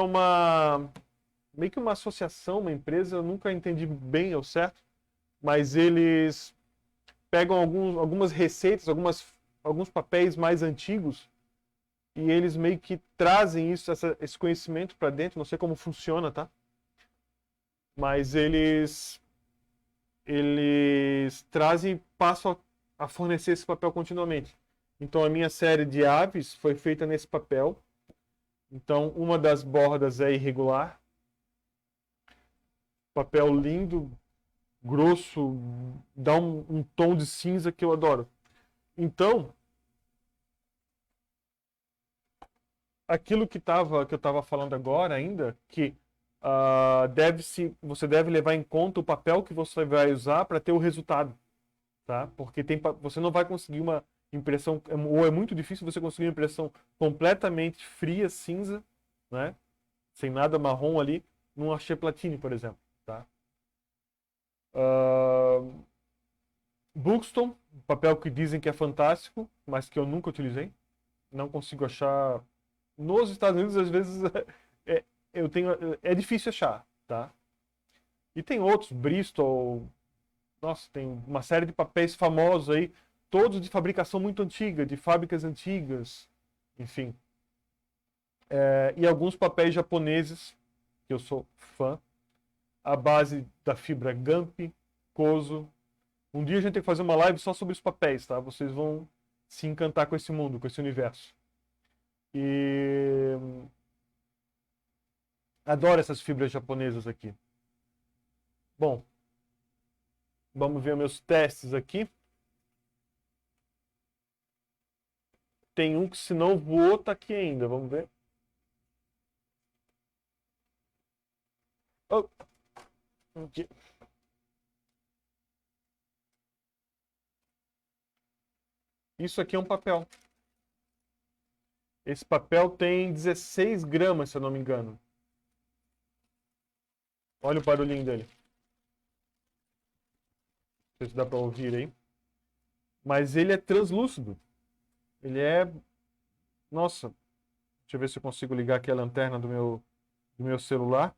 meio que uma associação, uma empresa, eu nunca entendi bem ao certo, mas eles pegam algumas receitas, alguns papéis mais antigos e eles meio que trazem esse conhecimento para dentro. Não sei como funciona, tá? Mas eles trazem e passam a fornecer esse papel continuamente. Então a minha série de aves foi feita nesse papel. Então uma das bordas é irregular. Papel lindo, grosso, dá um tom de cinza que eu adoro. Então, aquilo que eu estava falando agora ainda, que você deve levar em conta o papel que você vai usar para ter o resultado, tá? Porque você não vai conseguir uma impressão, ou é muito difícil você conseguir uma impressão completamente fria, cinza, né? Sem nada marrom ali, num Archer Platine, por exemplo, tá? Buxton, papel que dizem que é fantástico, mas que eu nunca utilizei. Não consigo achar. Nos Estados Unidos, às vezes, é difícil achar, tá? E tem outros, Bristol. Nossa, tem uma série de papéis famosos aí, todos de fabricação muito antiga, de fábricas antigas, enfim. E alguns papéis japoneses, que eu sou fã, à base da fibra Gamp, Kozo. Um dia a gente tem que fazer uma live só sobre os papéis, tá? Vocês vão se encantar com esse mundo, com esse universo. E adoro essas fibras japonesas aqui. Bom, vamos ver meus testes aqui. Tem um que se não voou, tá aqui ainda. Vamos ver. Oh. Aqui. Isso aqui é um papel. Esse papel tem 16 gramas, se eu não me engano. Olha o barulhinho dele. Não sei se dá para ouvir aí. Mas ele é translúcido. Ele é... Nossa. Deixa eu ver se eu consigo ligar aqui a lanterna do meu celular.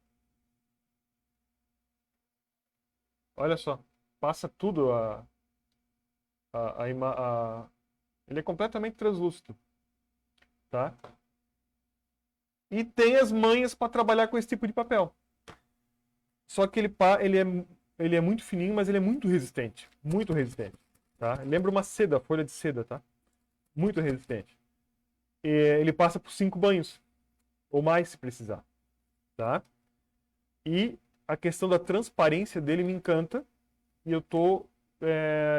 Olha só. Passa tudo Ele é completamente translúcido. Tá? E tem as manhas para trabalhar com esse tipo de papel. Só que ele é muito fininho, mas ele é muito resistente. Muito resistente. Tá? Lembra uma seda, folha de seda, tá? Muito resistente. E ele passa por 5 banhos. Ou mais, se precisar. Tá? E a questão da transparência dele me encanta. E eu estou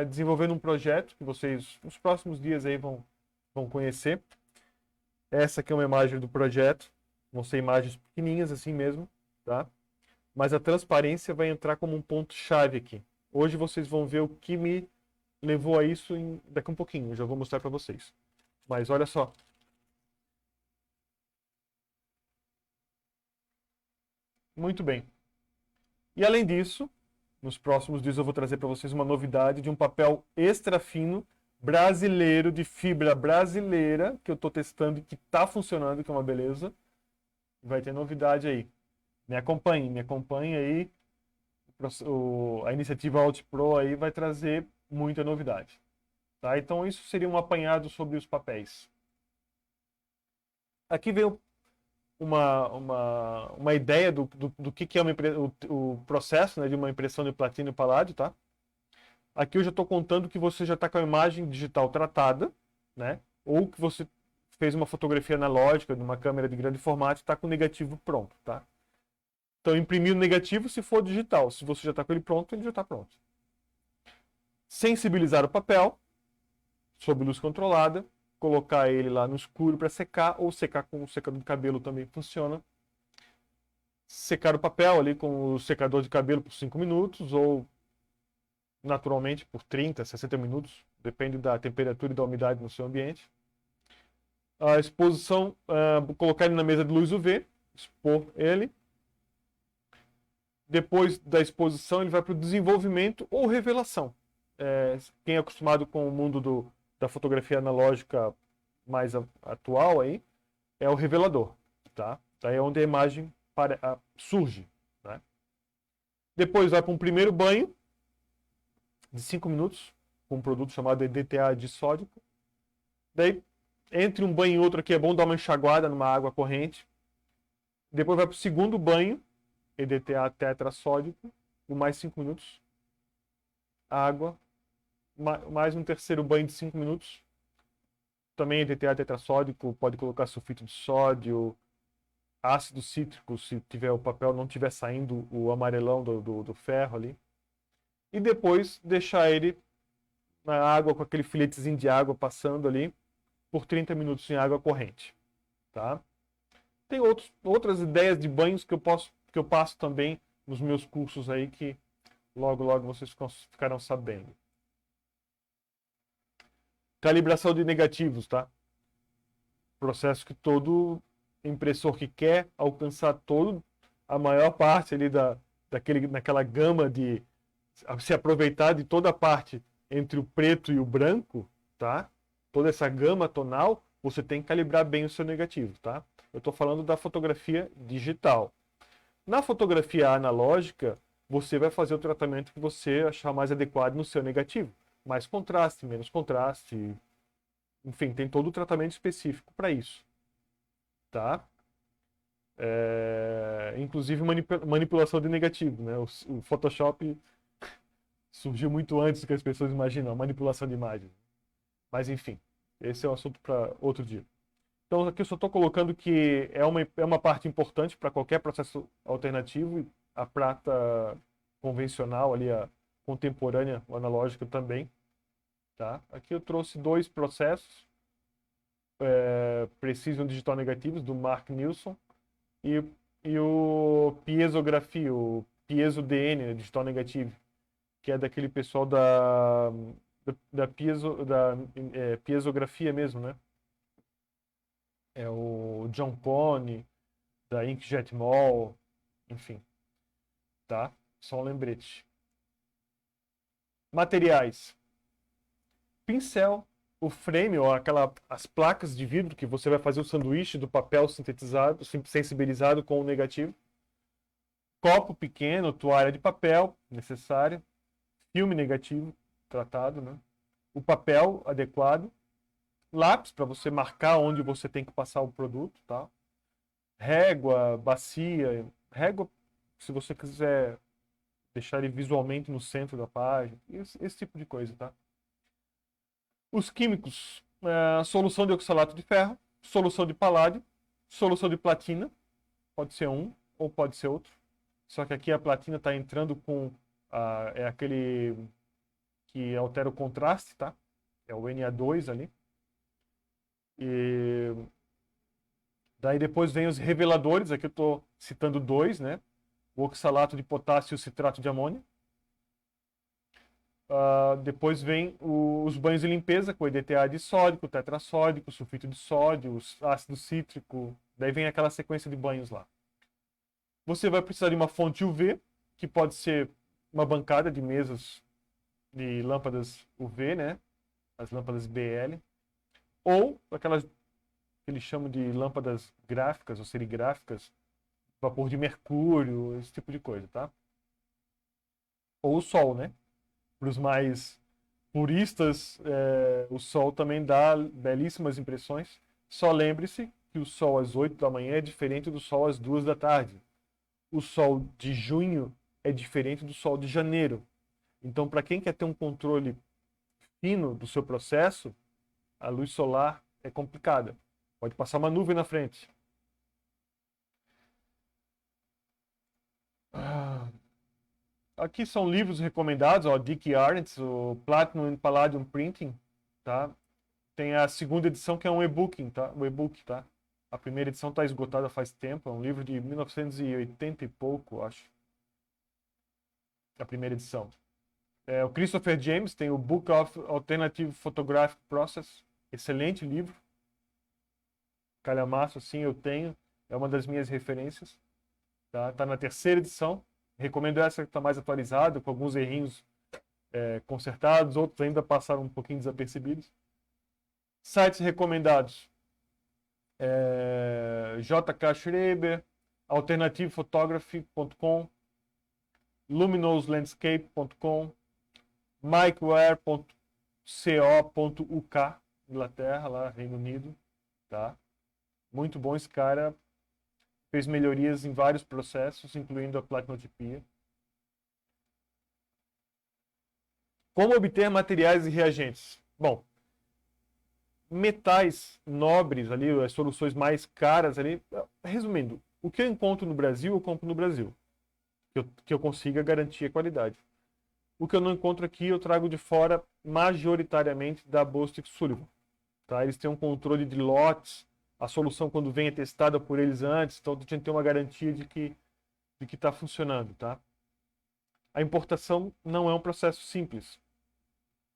desenvolvendo um projeto que vocês, nos próximos dias aí, vão conhecer. Essa aqui é uma imagem do projeto. Vão ser imagens pequenininhas assim mesmo. Tá? Mas a transparência vai entrar como um ponto-chave aqui. Hoje vocês vão ver o que me levou a isso daqui a um pouquinho. Eu já vou mostrar para vocês. Mas olha só. Muito bem. E além disso, nos próximos dias eu vou trazer para vocês uma novidade de um papel extra fino brasileiro, de fibra brasileira, que eu estou testando e que está funcionando, que é uma beleza. Vai ter novidade aí. Me acompanhe aí. A iniciativa Alt Pro aí vai trazer muita novidade. Tá? Então isso seria um apanhado sobre os papéis. Aqui veio uma ideia do que é o processo, né, de uma impressão de platino e paládio. Tá? Aqui eu já estou contando que você já está com a imagem digital tratada, né? Ou que você fez uma fotografia analógica de uma câmera de grande formato e está com o negativo pronto. Tá? Então, imprimir o negativo se for digital. Se você já está com ele pronto, ele já está pronto. Sensibilizar o papel, sob luz controlada, colocar ele lá no escuro para secar, ou secar com o secador de cabelo também funciona. Secar o papel ali com o secador de cabelo por 5 minutos, ou naturalmente por 30, 60 minutos, depende da temperatura e da umidade no seu ambiente. A exposição, colocar ele na mesa de luz UV, expor ele. Depois da exposição, ele vai para o desenvolvimento ou revelação. Quem é acostumado com o mundo da fotografia analógica mais atual aí, é o revelador. Tá? Daí é onde a imagem surge. Né? Depois vai para um primeiro banho de 5 minutos, com um produto chamado EDTA disódico. Daí, entre um banho e outro aqui, é bom dar uma enxaguada numa água corrente. Depois vai para o segundo banho, EDTA tetrassódico, por mais 5 minutos. Água. Mais um terceiro banho de 5 minutos. Também EDTA tetrassódico, pode colocar sulfito de sódio, ácido cítrico, se tiver o papel não tiver saindo o amarelão do ferro ali. E depois deixar ele na água com aquele filetezinho de água passando ali por 30 minutos em água corrente. Tá? Tem outras ideias de banhos que eu passo também nos meus cursos aí que logo vocês ficarão sabendo. Calibração de negativos, tá? Processo que todo impressor que quer alcançar a maior parte ali naquela gama de se aproveitar de toda a parte entre o preto e o branco, tá? Toda essa gama tonal, você tem que calibrar bem o seu negativo, tá? Eu estou falando da fotografia digital. Na fotografia analógica, você vai fazer o tratamento que você achar mais adequado no seu negativo. Mais contraste, menos contraste. Enfim, tem todo o tratamento específico para isso. Tá? Inclusive manipulação de negativo. Né? O Photoshop surgiu muito antes do que as pessoas imaginam. Manipulação de imagens. Mas enfim, esse é um assunto para outro dia. Então aqui eu só estou colocando que é uma parte importante para qualquer processo alternativo. A prata convencional, ali a contemporânea, o analógica também. Tá? Aqui eu trouxe dois processos, Precision Digital Negativos, do Mark Nilsson, e, e o Piezografia, o Piezo DN, né, Digital Negative, que é daquele pessoal da piezografia mesmo, né? É o John Pone, da Inkjet Mall, enfim, tá? Só um lembrete. Materiais. Pincel, o frame, ou as placas de vidro que você vai fazer o sanduíche do papel sintetizado, sensibilizado com o negativo. Copo pequeno, toalha de papel, necessária. Filme negativo, tratado, né? O papel adequado. Lápis, para você marcar onde você tem que passar o produto, tá? Régua, bacia. Régua, se você quiser deixar ele visualmente no centro da página. Esse tipo de coisa, tá? Os químicos, solução de oxalato de ferro, solução de paládio, solução de platina, pode ser um ou pode ser outro. Só que aqui a platina está entrando com é aquele que altera o contraste, tá? É o Na2 ali. E daí depois vem os reveladores, aqui eu estou citando dois, né? O oxalato de potássio e o citrato de amônio. Depois vem os banhos de limpeza com EDTA de sódico, tetrassódico, sulfito de sódio, ácido cítrico. Daí vem aquela sequência de banhos lá. Você vai precisar de uma fonte UV, que pode ser uma bancada de mesas de lâmpadas UV, né? As lâmpadas BL. Ou aquelas que eles chamam de lâmpadas gráficas ou serigráficas, vapor de mercúrio, esse tipo de coisa, tá? Ou o sol, né? Para os mais puristas, o sol também dá belíssimas impressões. Só lembre-se que o sol às 8 da manhã é diferente do sol às 2 da tarde. O sol de junho é diferente do sol de janeiro. Então, para quem quer ter um controle fino do seu processo, a luz solar é complicada. Pode passar uma nuvem na frente. Aqui são livros recomendados, ó, Dick Arndt, o Platinum and Palladium Printing, tá? Tem a segunda edição que é um e-book, tá? O e-book, tá? A primeira edição está esgotada faz tempo, é um livro de 1980 e pouco, acho. A primeira edição. O Christopher James tem o Book of Alternative Photographic Process, excelente livro. Calhamaço, assim, eu tenho, é uma das minhas referências. Tá na terceira edição. Recomendo essa que está mais atualizada, com alguns errinhos consertados, outros ainda passaram um pouquinho desapercebidos. Sites recomendados: JK Schreiber, alternativephotography.com, luminoselandscape.com, mikeware.co.uk, Inglaterra, lá, Reino Unido. Tá? Muito bom esse cara. Fez melhorias em vários processos, incluindo a platinotipia. Como obter materiais e reagentes? Bom, metais nobres ali, as soluções mais caras ali. Resumindo, o que eu encontro no Brasil, eu compro no Brasil. Que eu consiga garantir a qualidade. O que eu não encontro aqui, eu trago de fora, majoritariamente da Bostik Sullivan. Tá? Eles têm um controle de lotes. A solução, quando vem, é testada por eles antes, então a gente tem uma garantia de que está funcionando, tá? A importação não é um processo simples.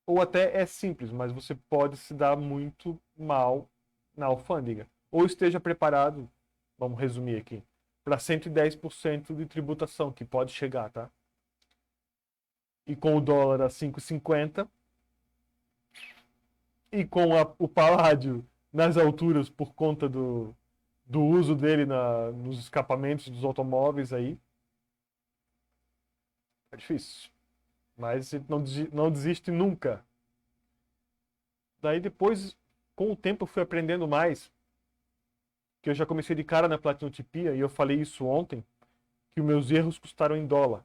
Ou até é simples, mas você pode se dar muito mal na alfândega. Ou esteja preparado, vamos resumir aqui, para 110% de tributação, que pode chegar, tá? E com o dólar a 5,50 e com o paládio nas alturas por conta do uso dele nos escapamentos dos automóveis aí. É difícil. Mas não desiste nunca. Daí depois, com o tempo, eu fui aprendendo mais. Que eu já comecei de cara na platinotipia, e eu falei isso ontem, que os meus erros custaram em dólar.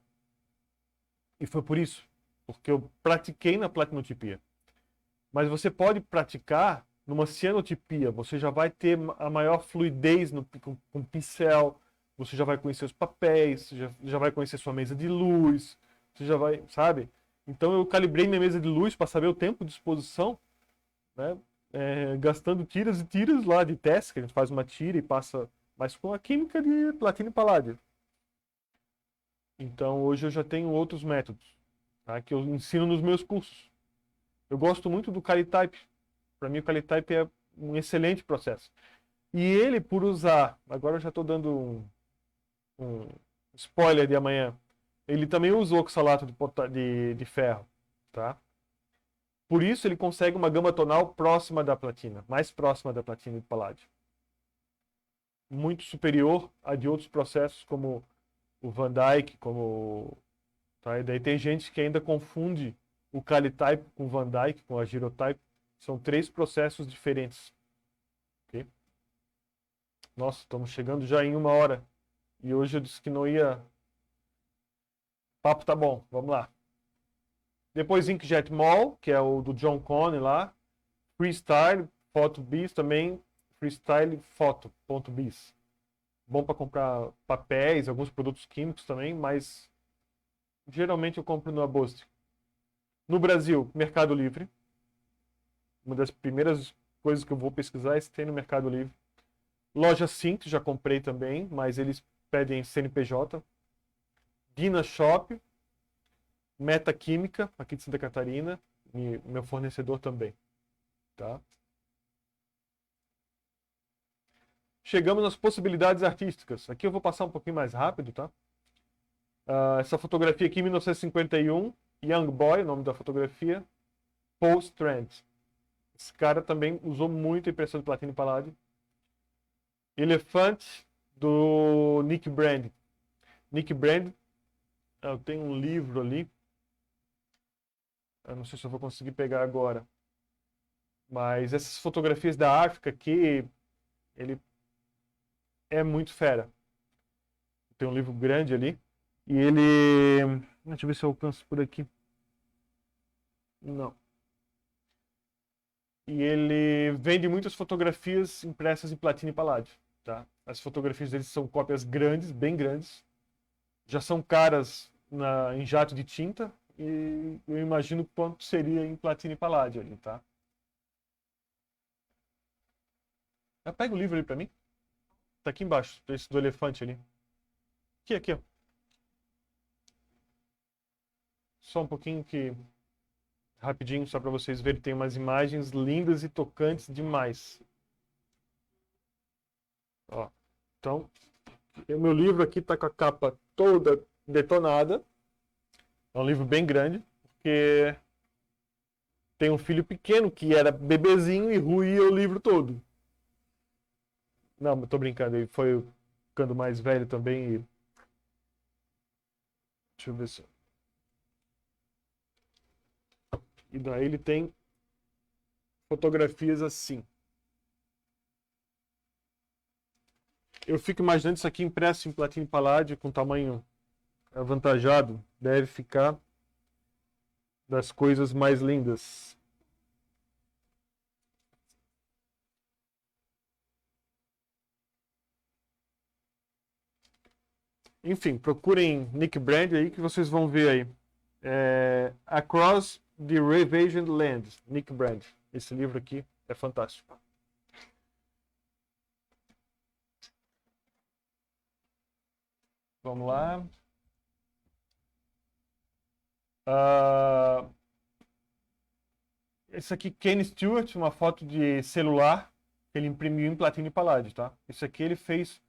E foi por isso. Porque eu pratiquei na platinotipia. Mas você pode praticar numa cianotipia, você já vai ter a maior fluidez com pincel, você já vai conhecer os papéis, já vai conhecer sua mesa de luz, você já vai, sabe? Então eu calibrei minha mesa de luz para saber o tempo de exposição, né? Gastando tiras e tiras lá de teste, que a gente faz uma tira e passa, mas com a química de platina e paládio. Então hoje eu já tenho outros métodos, tá? Que eu ensino nos meus cursos. Eu gosto muito do Calitype. Para mim o Calitype é um excelente processo. E ele, por usar, agora eu já estou dando um spoiler de amanhã, ele também usa o oxalato de ferro, tá? Por isso ele consegue uma gama tonal próxima da platina, mais próxima da platina e do paládio. Muito superior a de outros processos como o Van Dyke, como... Tá? E daí tem gente que ainda confunde o Calitype com o Van Dyke, com a Girotype. São 3 processos diferentes. Okay? Nossa, estamos chegando já em 1 hora. E hoje eu disse que não ia... O papo tá bom, vamos lá. Depois Inkjet Mall, que é o do John Cone lá. Freestyle, PhotoBiz também. Freestyle Photo.biz. Bom para comprar papéis, alguns produtos químicos também, mas geralmente eu compro no Aboste. No Brasil, Mercado Livre. Uma das primeiras coisas que eu vou pesquisar é se tem no Mercado Livre. Loja Cinto, já comprei também, mas eles pedem CNPJ. Dina Shop, Meta Química, aqui de Santa Catarina, e meu fornecedor também. Tá? Chegamos nas possibilidades artísticas. Aqui eu vou passar um pouquinho mais rápido, tá? Essa fotografia aqui, 1951, Young Boy, o nome da fotografia, Post Trend. Esse cara também usou muito a impressão de platina e paládio. Elefante, do Nick Brand. Nick Brand, eu tenho um livro ali. Eu não sei se eu vou conseguir pegar agora. Mas essas fotografias da África aqui, ele é muito fera. Tem um livro grande ali. E ele... Deixa eu ver se eu alcanço por aqui. Não. E ele vende muitas fotografias impressas em platina e paládio. Tá? As fotografias deles são cópias grandes, bem grandes. Já são caras em jato de tinta. E eu imagino quanto seria em platina e paládio ali, tá? Pega o livro ali pra mim. Tá aqui embaixo, esse do elefante ali. Aqui, ó. Só um pouquinho que... Rapidinho, só para vocês verem, tem umas imagens lindas e tocantes demais. Ó. Então, o meu livro aqui tá com a capa toda detonada. É um livro bem grande, porque tem um filho pequeno que era bebezinho e ruía o livro todo. Não, eu tô brincando, ele foi ficando mais velho também e... Deixa eu ver se... E daí ele tem fotografias assim. Eu fico imaginando isso aqui impresso em platina e paládio com tamanho avantajado. Deve ficar das coisas mais lindas. Enfim, procurem Nick Brand aí que vocês vão ver aí. Across the Ravaged Land, Nick Brand. Esse livro aqui é fantástico. Vamos lá. Esse aqui, Ken Stewart, uma foto de celular que ele imprimiu em platina e paládio, tá? Isso aqui ele fez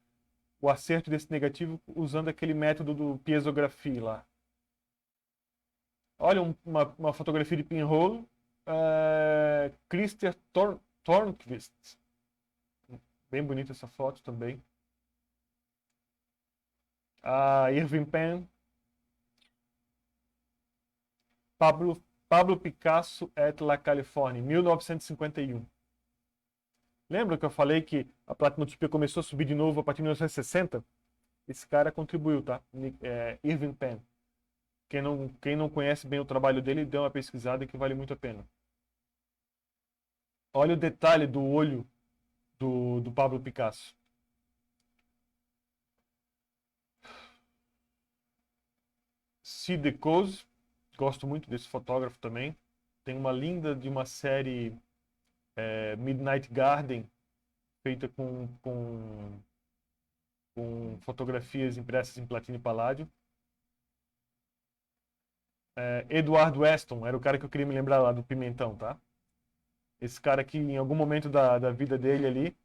o acerto desse negativo usando aquele método do piezografia lá. Olha uma fotografia de pinhole. Christer Tornqvist. Bem bonita essa foto também. Irving Penn. Pablo Picasso at La California, 1951. Lembra que eu falei que a platinotipia começou a subir de novo a partir de 1960? Esse cara contribuiu, tá? Irving Penn. Quem não conhece bem o trabalho dele, dê uma pesquisada que vale muito a pena. Olha o detalhe do olho do Pablo Picasso. C. Decaux, gosto muito desse fotógrafo também. Tem uma linda de uma série Midnight Garden, feita com fotografias impressas em platina e paládio. Edward Weston, era o cara que eu queria me lembrar lá do Pimentão, tá? Esse cara que em algum momento da vida dele ali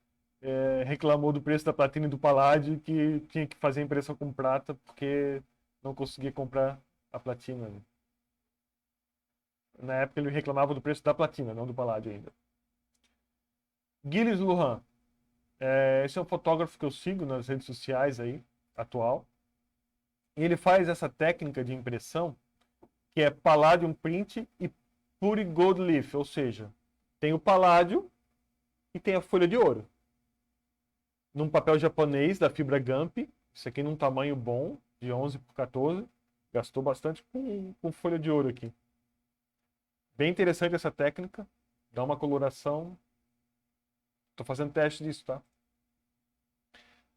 reclamou do preço da platina e do paládio, que tinha que fazer impressão com prata porque não conseguia comprar a platina, né? Na época ele reclamava do preço da platina, não do paládio ainda. Gilles Lujan. Esse é um fotógrafo que eu sigo nas redes sociais aí, atual. E ele faz essa técnica de impressão que é Palladium Print e Pure Gold Leaf, ou seja, tem o paládio e tem a folha de ouro. Num papel japonês da fibra Gamp, isso aqui num tamanho bom, de 11 por 14, gastou bastante com folha de ouro aqui. Bem interessante essa técnica, dá uma coloração. Estou fazendo teste disso, tá?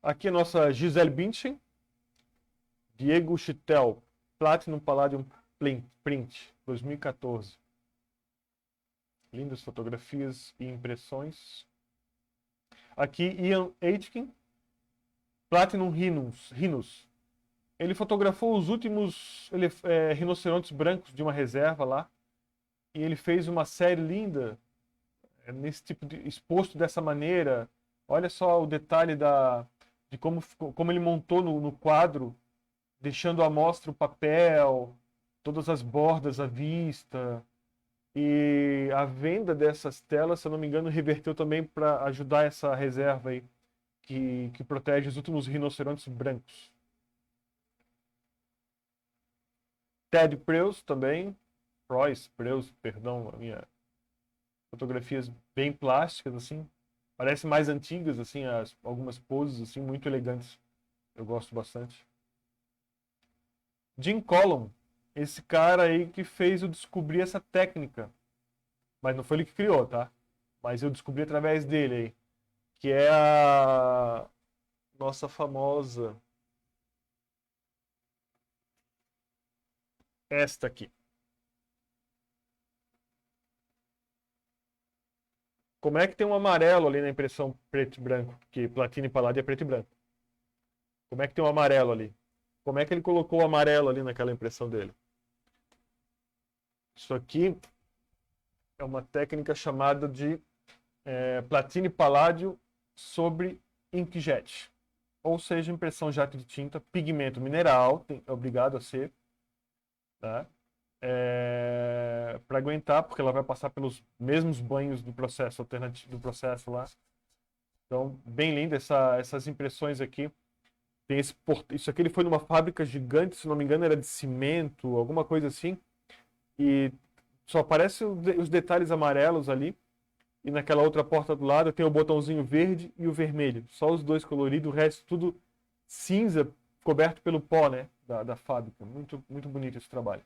Aqui a nossa Gisele Bündchen, Diego Chitel, Platinum Palladium Print, 2014. Lindas fotografias e impressões. Aqui Ian Aitken, Platinum Rhinos. Ele fotografou os últimos rinocerontes brancos de uma reserva lá. E ele fez uma série linda nesse tipo de exposto dessa maneira. Olha só o detalhe de como ele montou no quadro, deixando à mostra o papel, todas as bordas à vista. E a venda dessas telas, se eu não me engano, reverteu também para ajudar essa reserva aí, que protege os últimos rinocerontes brancos. Ted Preuss também. Preuss, perdão, a minha fotografias bem plásticas, assim. Parecem mais antigas, assim, algumas poses, assim, muito elegantes. Eu gosto bastante. Jim Collum, esse cara aí que fez eu descobrir essa técnica. Mas não foi ele que criou, tá? Mas eu descobri através dele aí. Que é a nossa famosa... esta aqui. Como é que tem um amarelo ali na impressão preto e branco? Porque platina e paládio é preto e branco. Como é que tem um amarelo ali? Como é que ele colocou o amarelo ali naquela impressão dele? Isso aqui é uma técnica chamada de platina e paládio sobre inkjet. Ou seja, impressão jato de tinta, pigmento mineral, é obrigado a ser, tá? Para aguentar, porque ela vai passar pelos mesmos banhos do processo alternativo do processo lá. Então, bem linda essas impressões aqui. Tem isso aqui ele foi numa fábrica gigante, se não me engano, era de cimento, alguma coisa assim. E só aparecem os detalhes amarelos ali. E naquela outra porta do lado tem o botãozinho verde e o vermelho. Só os dois coloridos, o resto tudo cinza, coberto pelo pó, né, da fábrica. Muito, muito bonito esse trabalho.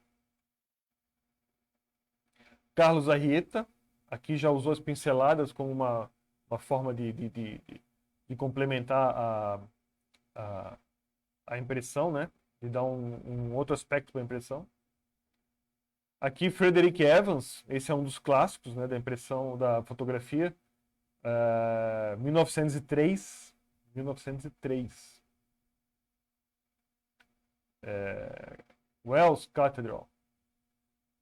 Carlos Arrieta, aqui já usou as pinceladas como uma forma de complementar a impressão, né? De dar um outro aspecto para a impressão. Aqui Frederick Evans, esse é um dos clássicos, né, da impressão da fotografia. 1903. Wells Cathedral.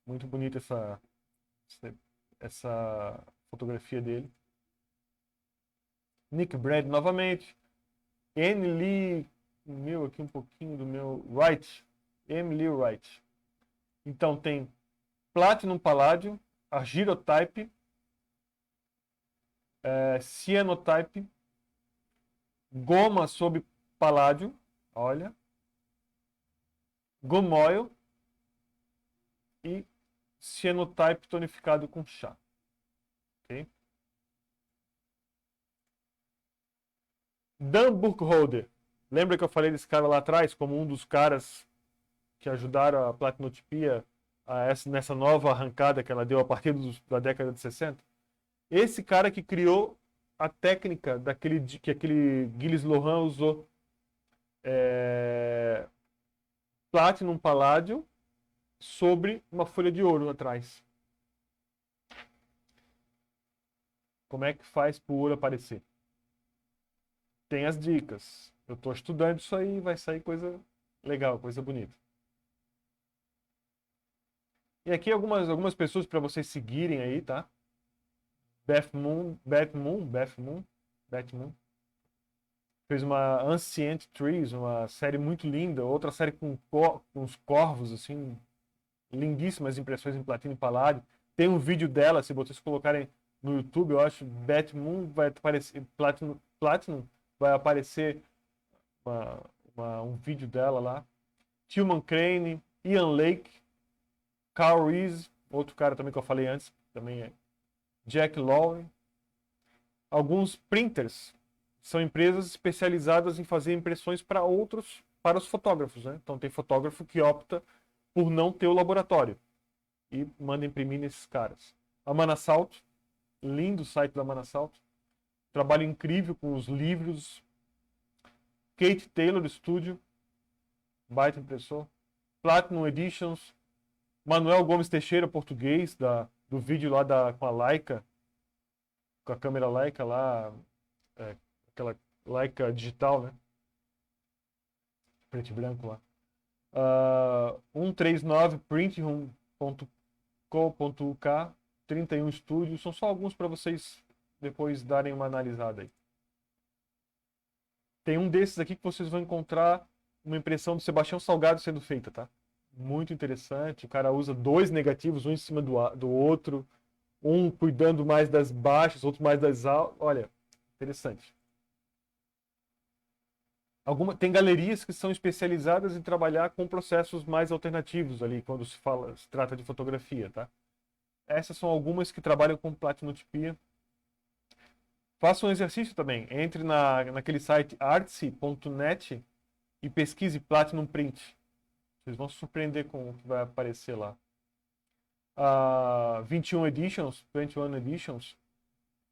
Muito bonita essa fotografia dele. Nick Brad novamente. Anne Lee, aqui um pouquinho do meu Wright. Emily Wright. Então tem Platinum Palladium, Argirotype, Cyanotype, goma sob paládio, olha, gomoil e Cyanotype tonificado com chá. Okay? Dan Burkholder. Lembra que eu falei desse cara lá atrás como um dos caras que ajudaram a platinotipia nessa nova arrancada que ela deu a partir da década de 60? Esse cara que criou a técnica que aquele Gilles Lohan usou. Platinum Palladium sobre uma folha de ouro atrás. Como é que faz para o ouro aparecer? Tem as dicas. Eu estou estudando isso aí, vai sair coisa legal, coisa bonita. E aqui algumas pessoas para vocês seguirem aí, tá? Beth Moon. Fez uma Ancient Trees, uma série muito linda. Outra série com uns corvos, assim, lindíssimas impressões em platino e paládio. Tem um vídeo dela, se vocês colocarem no YouTube, eu acho, Beth Moon vai aparecer, Platinum vai aparecer um vídeo dela lá. Tillman Crane, Ian Lake, Carl Reese, outro cara também que eu falei antes, também é Jack Lowry. Alguns printers são empresas especializadas em fazer impressões para os fotógrafos, né? Então tem fotógrafo que opta por não ter o laboratório e manda imprimir nesses caras. A Manasalto, lindo site da Manasalto, trabalho incrível com os livros. Kate Taylor Studio, baita impressor. Platinum Editions, Manuel Gomes Teixeira, português, do vídeo lá com a Leica, com a câmera Leica lá, aquela Leica digital, né? Preto e branco lá. 139printroom.co.uk, 31 estúdios, são só alguns para vocês depois darem uma analisada aí. Tem um desses aqui que vocês vão encontrar uma impressão do Sebastião Salgado sendo feita, tá? Muito interessante. O cara usa dois negativos, um em cima do outro, um cuidando mais das baixas, outro mais das altas. Olha, interessante. Tem galerias que são especializadas em trabalhar com processos mais alternativos ali, quando se trata de fotografia, tá? Essas são algumas que trabalham com platinotipia. Faça um exercício também. Entre naquele site artsy.net e pesquise Platinum Print. Vocês vão se surpreender com o que vai aparecer lá. 21 Editions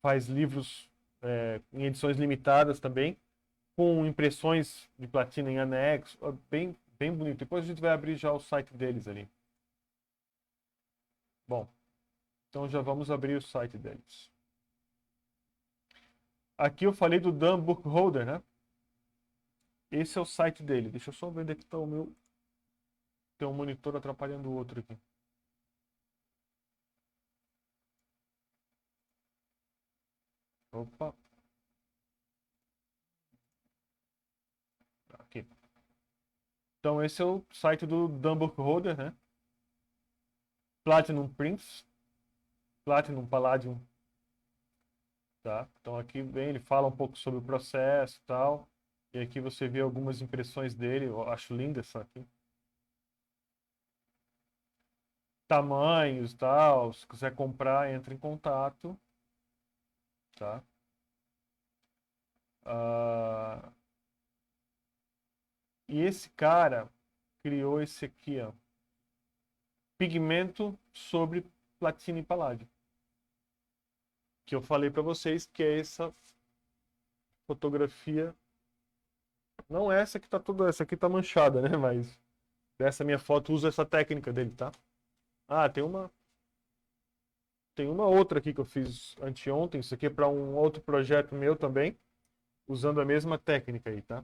faz livros em edições limitadas também, com impressões de platina em anexo, bem, bem bonito. Depois a gente vai abrir já o site deles ali. Bom, então já vamos abrir o site deles. Aqui eu falei do Dan Burkholder, né? Esse é o site dele. Deixa eu só ver onde é que está o meu... Tem um monitor atrapalhando o outro aqui. Opa. Aqui. Então esse é o site do Dan Burkholder, né? Platinum Prints. Platinum Palladium. Tá? Então aqui vem, ele fala um pouco sobre o processo e tal. E aqui você vê algumas impressões dele. Eu acho linda essa aqui. Tamanhos e tal. Se quiser comprar, entre em contato. Tá? E esse cara criou esse aqui, ó. Pigmento sobre platina e paládio. Que eu falei para vocês que é essa fotografia. Não essa que tá toda, essa aqui tá manchada, né? Mas essa minha foto usa essa técnica dele, tá? Tem uma outra aqui que eu fiz anteontem. Isso aqui é para um outro projeto meu também, usando a mesma técnica aí, tá?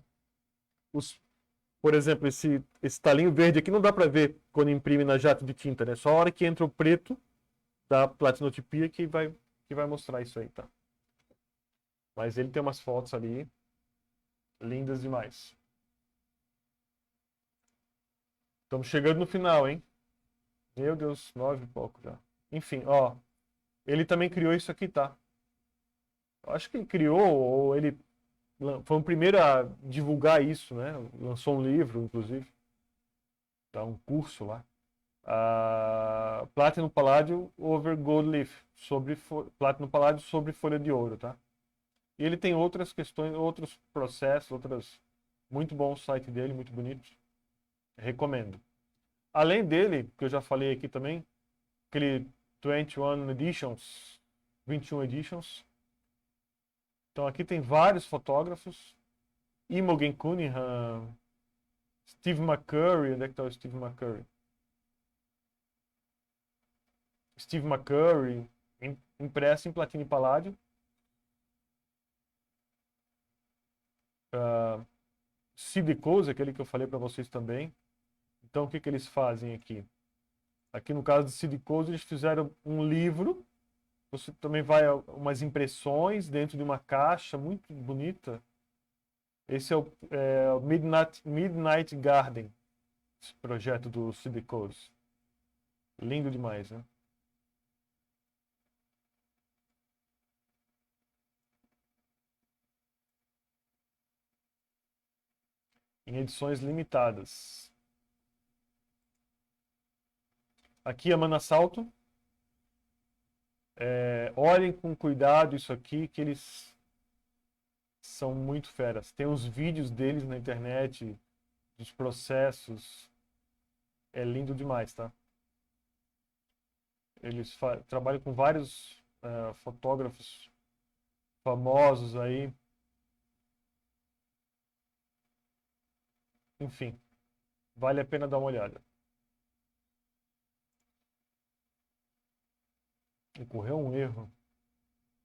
Por exemplo, esse talinho verde aqui não dá para ver quando imprime na jato de tinta, né? Só a hora que entra o preto da platinotipia que vai mostrar isso aí, tá? Mas ele tem umas fotos ali lindas demais. Estamos chegando no final, hein? Meu Deus, 9 e pouco já. Enfim, ó. Ele também criou isso aqui, tá? Eu acho que ele criou, ou ele foi o primeiro a divulgar isso, né? Lançou um livro, inclusive. Tá, um curso lá. Platinum Palladium over Gold Leaf. Platinum Palladium sobre folha de ouro, tá? E ele tem outras questões, outros processos, muito bom o site dele, muito bonito. Recomendo. Além dele, que eu já falei aqui também, aquele 21 Editions. Então aqui tem vários fotógrafos. Imogen Cunningham, Steve McCurry, onde é que está o Steve McCurry? Steve McCurry, impressa em platina e paládio. Sidecose, aquele que eu falei para vocês também. Então, o que eles fazem aqui? Aqui no caso do Sidecose, eles fizeram um livro. Você também vai a umas impressões dentro de uma caixa muito bonita. Esse é o Midnight Garden, esse projeto do Sidecose. Lindo demais, né? Em edições limitadas. Aqui a Mana Salto. Olhem com cuidado isso aqui, que eles são muito feras. Tem uns vídeos deles na internet, dos processos. É lindo demais, tá? Eles trabalham com vários fotógrafos famosos aí. Enfim, vale a pena dar uma olhada. Ocorreu um erro.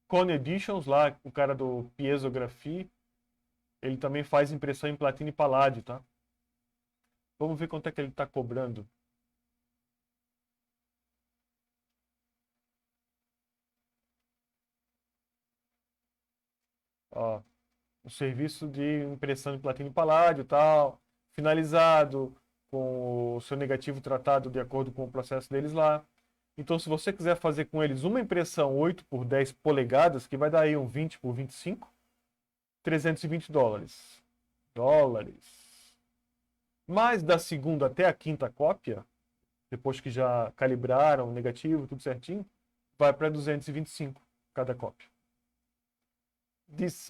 Cone Editions, lá, o cara do Piezography, ele também faz impressão em platina e paládio, tá? Vamos ver quanto é que ele está cobrando. Ó, o serviço de impressão em platina e paládio, tal, finalizado, com o seu negativo tratado de acordo com o processo deles lá. Então, se você quiser fazer com eles uma impressão 8 por 10 polegadas, que vai dar aí um 20 por 25, $320. Mas da segunda até a quinta cópia, depois que já calibraram o negativo, tudo certinho, vai para 225 cada cópia.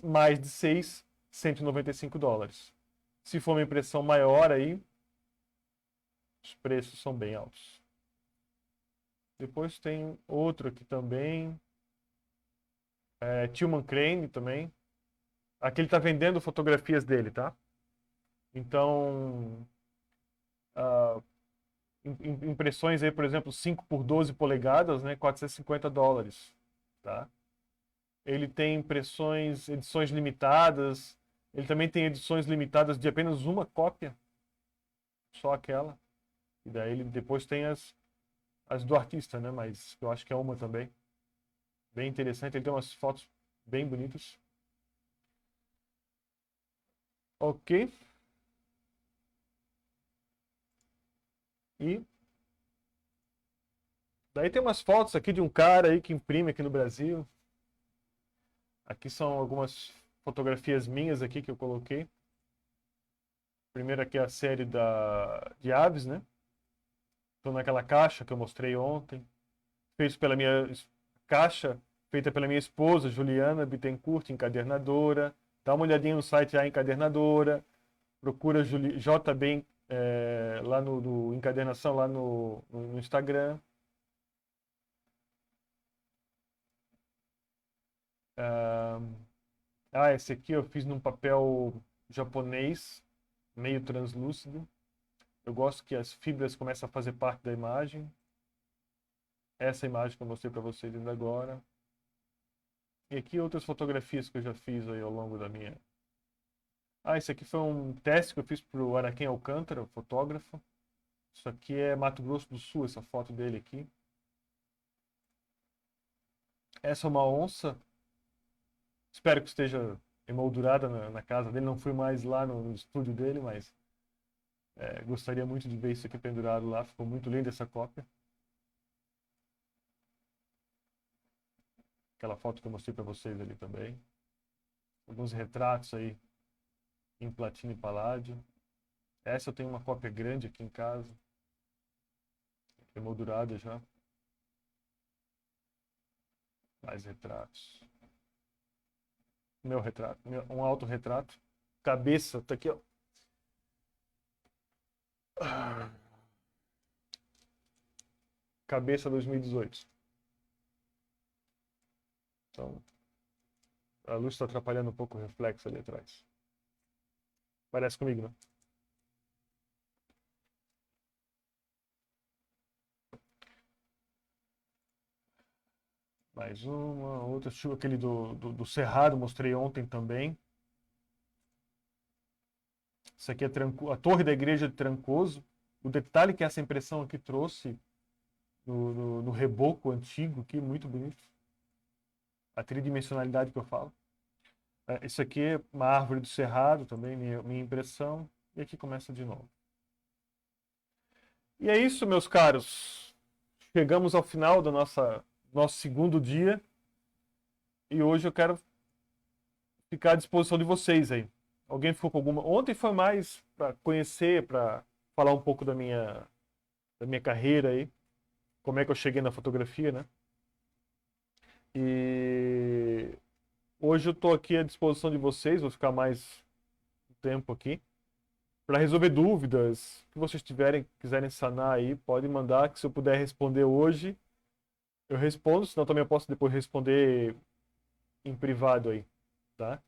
Mais de 6, $195. Se for uma impressão maior aí, os preços são bem altos. Depois tem outro aqui também. Tillman Crane também. Aqui ele está vendendo fotografias dele, tá? Então, uh, impressões aí, por exemplo, 5 por 12 polegadas, né? $450, tá? Ele tem impressões, edições limitadas. Ele também tem edições limitadas de apenas uma cópia, só aquela. E daí ele depois tem as do artista, né? Mas eu acho que é uma também. Bem interessante. Ele tem umas fotos bem bonitas. Ok. E daí tem umas fotos aqui de um cara aí que imprime aqui no Brasil. Aqui são algumas fotografias minhas aqui que eu coloquei. Primeiro aqui é a série de aves, né? Estou naquela caixa que eu mostrei ontem. Feito pela minha caixa, feita pela minha esposa, Juliana Bittencourt, encadernadora. Dá uma olhadinha no site A Encadernadora. Procura JB lá no encadernação, lá no Instagram. Esse aqui eu fiz num papel japonês, meio translúcido. Eu gosto que as fibras começam a fazer parte da imagem. Essa imagem que eu mostrei para vocês ainda agora. E aqui outras fotografias que eu já fiz aí ao longo da minha. Esse aqui foi um teste que eu fiz para o Araquém Alcântara, o fotógrafo. Isso aqui é Mato Grosso do Sul, essa foto dele aqui. Essa é uma onça. Espero que esteja emoldurada na casa dele. Não fui mais lá no estúdio dele, mas gostaria muito de ver isso aqui pendurado lá. Ficou muito linda essa cópia. Aquela foto que eu mostrei para vocês ali também. Alguns retratos aí em platina e paládio. Essa eu tenho uma cópia grande aqui em casa. Emoldurada já. Mais retratos. Meu retrato. Um autorretrato. Cabeça, tá aqui, ó. Cabeça 2018. Então, a luz está atrapalhando um pouco o reflexo ali atrás. Parece comigo, né? Mais uma, outra, aquele do Cerrado, mostrei ontem também. Isso aqui é a torre da igreja de Trancoso. O detalhe que essa impressão aqui trouxe no reboco antigo, aqui, muito bonito. A tridimensionalidade que eu falo. Isso aqui é uma árvore do Cerrado também, minha impressão. E aqui começa de novo. E é isso, meus caros. Chegamos ao final do nosso segundo dia. E hoje eu quero ficar à disposição de vocês aí. Alguém ficou com alguma... Ontem foi mais para conhecer, para falar um pouco da minha carreira aí. Como é que eu cheguei na fotografia, né? E hoje eu estou aqui à disposição de vocês, vou ficar mais um tempo aqui, para resolver dúvidas que vocês quiserem sanar aí, pode mandar, que se eu puder responder hoje, eu respondo, senão também eu posso depois responder em privado aí, tá?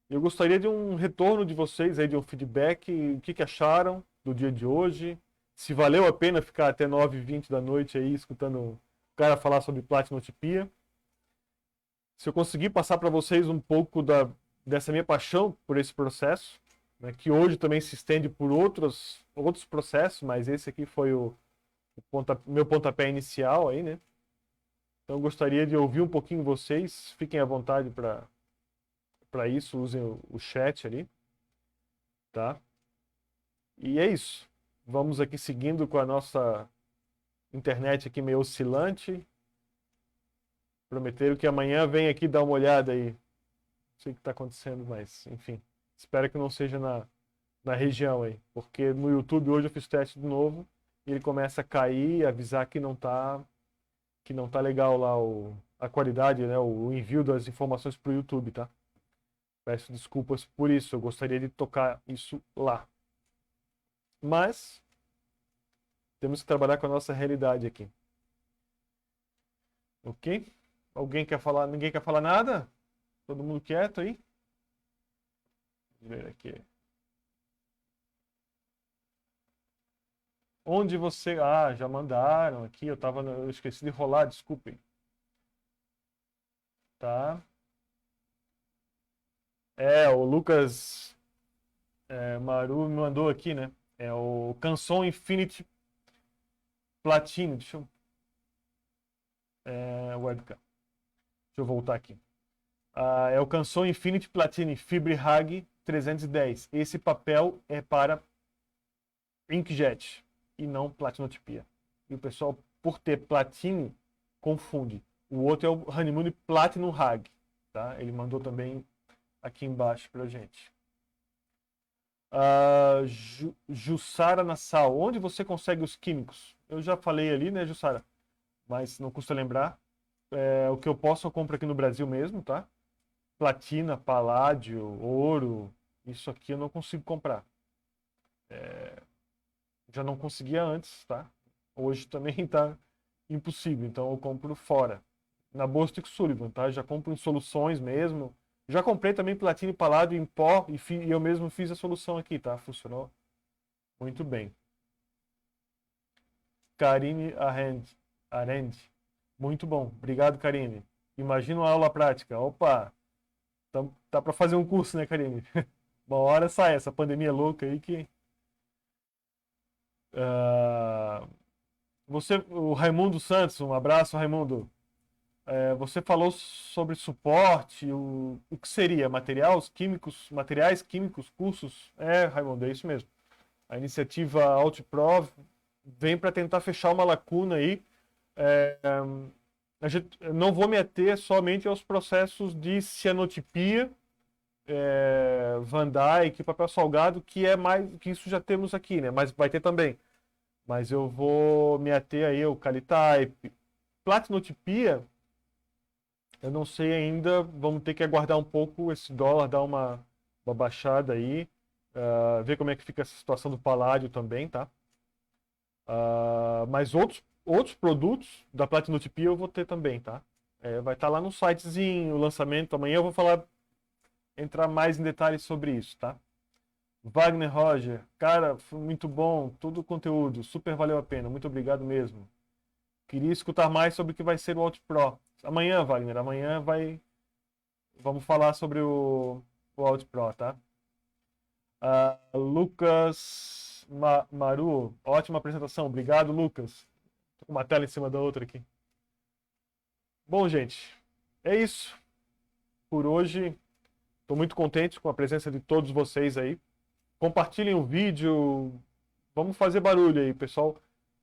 Eu gostaria de um retorno de vocês aí, de um feedback, o que acharam do dia de hoje, se valeu a pena ficar até 9h20 da noite aí, escutando o cara falar sobre platinotipia. Se eu conseguir passar para vocês um pouco dessa minha paixão por esse processo, né, que hoje também se estende por outros processos, mas esse aqui foi o meu pontapé inicial aí, né? Então eu gostaria de ouvir um pouquinho vocês, fiquem à vontade para isso, usem o chat ali, tá? E é isso. Vamos aqui seguindo com a nossa internet aqui meio oscilante. Prometeram que amanhã vem aqui dar uma olhada aí. Não sei o que está acontecendo, mas enfim. Espero que não seja na região aí. Porque no YouTube hoje eu fiz teste de novo e ele começa a cair e avisar que não tá legal lá a qualidade, né? O envio das informações para o YouTube, tá? Peço desculpas por isso. Eu gostaria de tocar isso lá. Mas temos que trabalhar com a nossa realidade aqui. Ok? Alguém quer falar? Ninguém quer falar nada? Todo mundo quieto aí? Vamos ver aqui. Onde você... Ah, já mandaram aqui. Eu esqueci de rolar, desculpem. Tá. O Lucas Maru me mandou aqui, né? É o Canson Infinity Platine. Deixa eu... webcam. Deixa eu voltar aqui. É o Canson Infinity Platine Fibre Hag 310. Esse papel é para inkjet e não platinotipia. E o pessoal, por ter platine, confunde. O outro é o Honeymoon Platinum Hag. Tá? Ele mandou também aqui embaixo pra gente. Jussara Nassau. Onde você consegue os químicos? Eu já falei ali, né, Jussara? Mas não custa lembrar. O que eu posso eu compro aqui no Brasil mesmo, tá? Platina, paládio, ouro. Isso aqui eu não consigo comprar. Já não conseguia antes, tá? Hoje também tá impossível, então eu compro fora. Na Boston Sullivan, tá? Já compro em soluções mesmo. Já comprei também platina e paládio em pó e eu mesmo fiz a solução aqui, tá? Funcionou muito bem. Karine Arend. Muito bom. Obrigado, Karine. Imagina uma aula prática. Opa! Tá para fazer um curso, né, Karine? Uma hora sai essa pandemia louca aí que... o Raimundo Santos, um abraço, Raimundo. Você falou sobre suporte, o que seria? Materiais químicos, cursos? Raimundo, é isso mesmo. A iniciativa AltPro vem para tentar fechar uma lacuna aí. Eu não vou me ater somente aos processos de cianotipia, Van Dyke, papel salgado, que isso já temos aqui, né? Mas vai ter também. Mas eu vou me ater aí ao Calitype. Platinotipia, eu não sei ainda, vamos ter que aguardar um pouco esse dólar dar uma baixada aí, ver como é que fica essa situação do paládio também, tá? Mas outros produtos da platinotipia eu vou ter também, tá? Vai estar lá no sitezinho, o lançamento. Amanhã eu vou entrar mais em detalhes sobre isso, tá? Wagner Roger, cara, foi muito bom, todo o conteúdo, super valeu a pena, muito obrigado mesmo. Queria escutar mais sobre o que vai ser o Alt Pro. Amanhã, Wagner, vamos falar sobre o Alt Pro, tá? Lucas Maru, ótima apresentação. Obrigado, Lucas. Tô com uma tela em cima da outra aqui. Bom, gente, é isso. Por hoje, estou muito contente com a presença de todos vocês aí. Compartilhem o vídeo. Vamos fazer barulho aí, pessoal.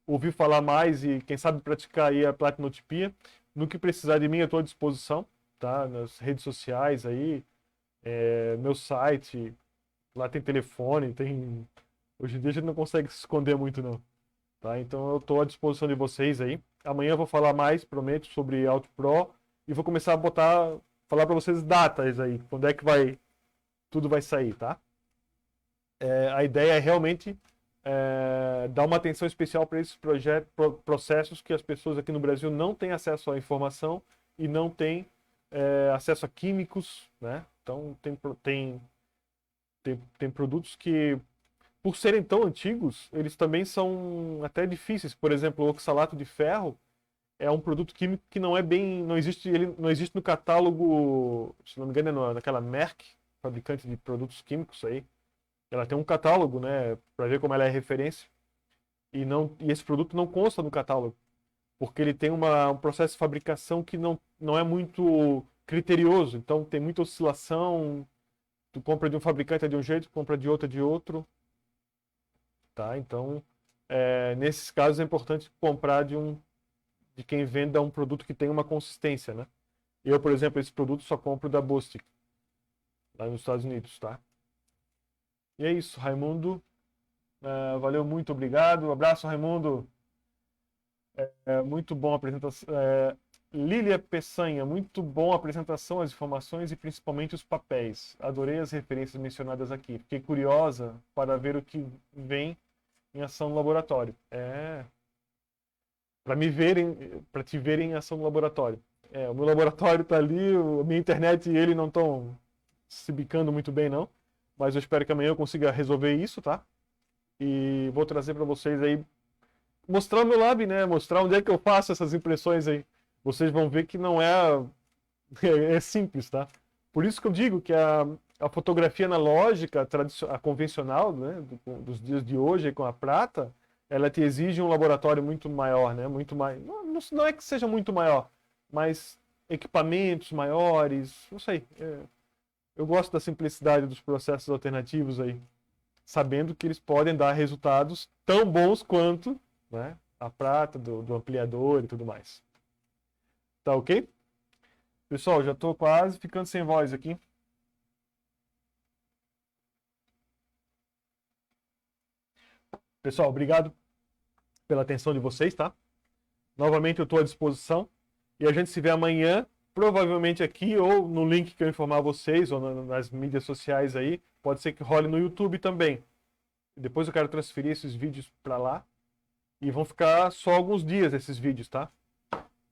Ouvir falar mais e, quem sabe, praticar aí a platinotipia. No que precisar de mim, eu estou à disposição, tá? Nas redes sociais aí, meu site, lá tem telefone, tem... Hoje em dia a gente não consegue se esconder muito, não. Tá? Então eu estou à disposição de vocês aí. Amanhã eu vou falar mais, prometo, sobre Alt Pro e vou começar a falar para vocês datas aí, quando é que tudo vai sair, tá? A ideia é realmente dar uma atenção especial para esses processos que as pessoas aqui no Brasil não têm acesso à informação e não têm acesso a químicos, né? Então tem produtos que, por serem tão antigos, eles também são até difíceis. Por exemplo, o oxalato de ferro é um produto químico que ele não existe no catálogo, se não me engano, naquela Merck, fabricante de produtos químicos aí. Ela tem um catálogo, né, para ver como ela é referência. E esse produto não consta no catálogo, porque ele tem um processo de fabricação que não é muito criterioso. Então tem muita oscilação. Tu compra de um fabricante é de um jeito, compra de outro é de outro. Tá? Então, nesses casos é importante comprar de quem venda um produto que tem uma consistência, né? Eu, por exemplo, esse produto só compro da Bostik, lá nos Estados Unidos, tá? E é isso, Raimundo. Valeu, muito obrigado. Um abraço, Raimundo. Muito bom a apresentação. Lília Peçanha, muito bom a apresentação, as informações e principalmente os papéis. Adorei as referências mencionadas aqui. Fiquei curiosa para ver o que vem em ação no laboratório. Para te verem em ação no laboratório. O meu laboratório está ali, a minha internet e ele não estão se bicando muito bem, não. Mas eu espero que amanhã eu consiga resolver isso, tá? E vou trazer para vocês aí, mostrar o meu lab, né? Mostrar onde é que eu faço essas impressões aí. Vocês vão ver que não é simples, tá? Por isso que eu digo que a fotografia analógica, a convencional, né, dos dias de hoje com a prata, ela te exige um laboratório muito maior, né? Muito mais, não é que seja muito maior, mas equipamentos maiores, não sei. Eu gosto da simplicidade dos processos alternativos aí, sabendo que eles podem dar resultados tão bons quanto, né, a prata do ampliador e tudo mais. Tá ok? Pessoal, já estou quase ficando sem voz aqui. Pessoal, obrigado pela atenção de vocês, tá? Novamente eu estou à disposição e a gente se vê amanhã, provavelmente aqui ou no link que eu informar vocês ou nas mídias sociais aí. Pode ser que role no YouTube também. Depois eu quero transferir esses vídeos para lá e vão ficar só alguns dias esses vídeos, tá?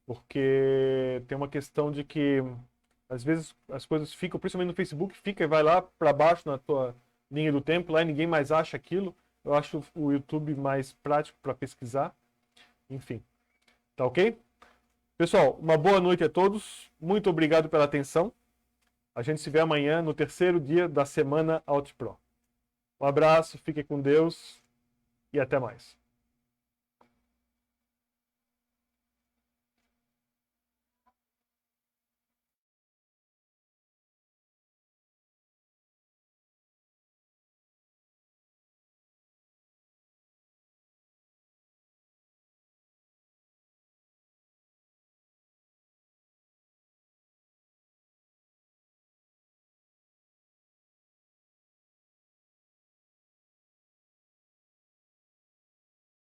Porque tem uma questão de que às vezes as coisas ficam, principalmente no Facebook, fica e vai lá para baixo na tua linha do tempo, lá e ninguém mais acha aquilo. Eu acho o YouTube mais prático para pesquisar. Enfim, tá ok? Pessoal, uma boa noite a todos. Muito obrigado pela atenção. A gente se vê amanhã no terceiro dia da semana Alt Pro. Um abraço, fiquem com Deus e até mais.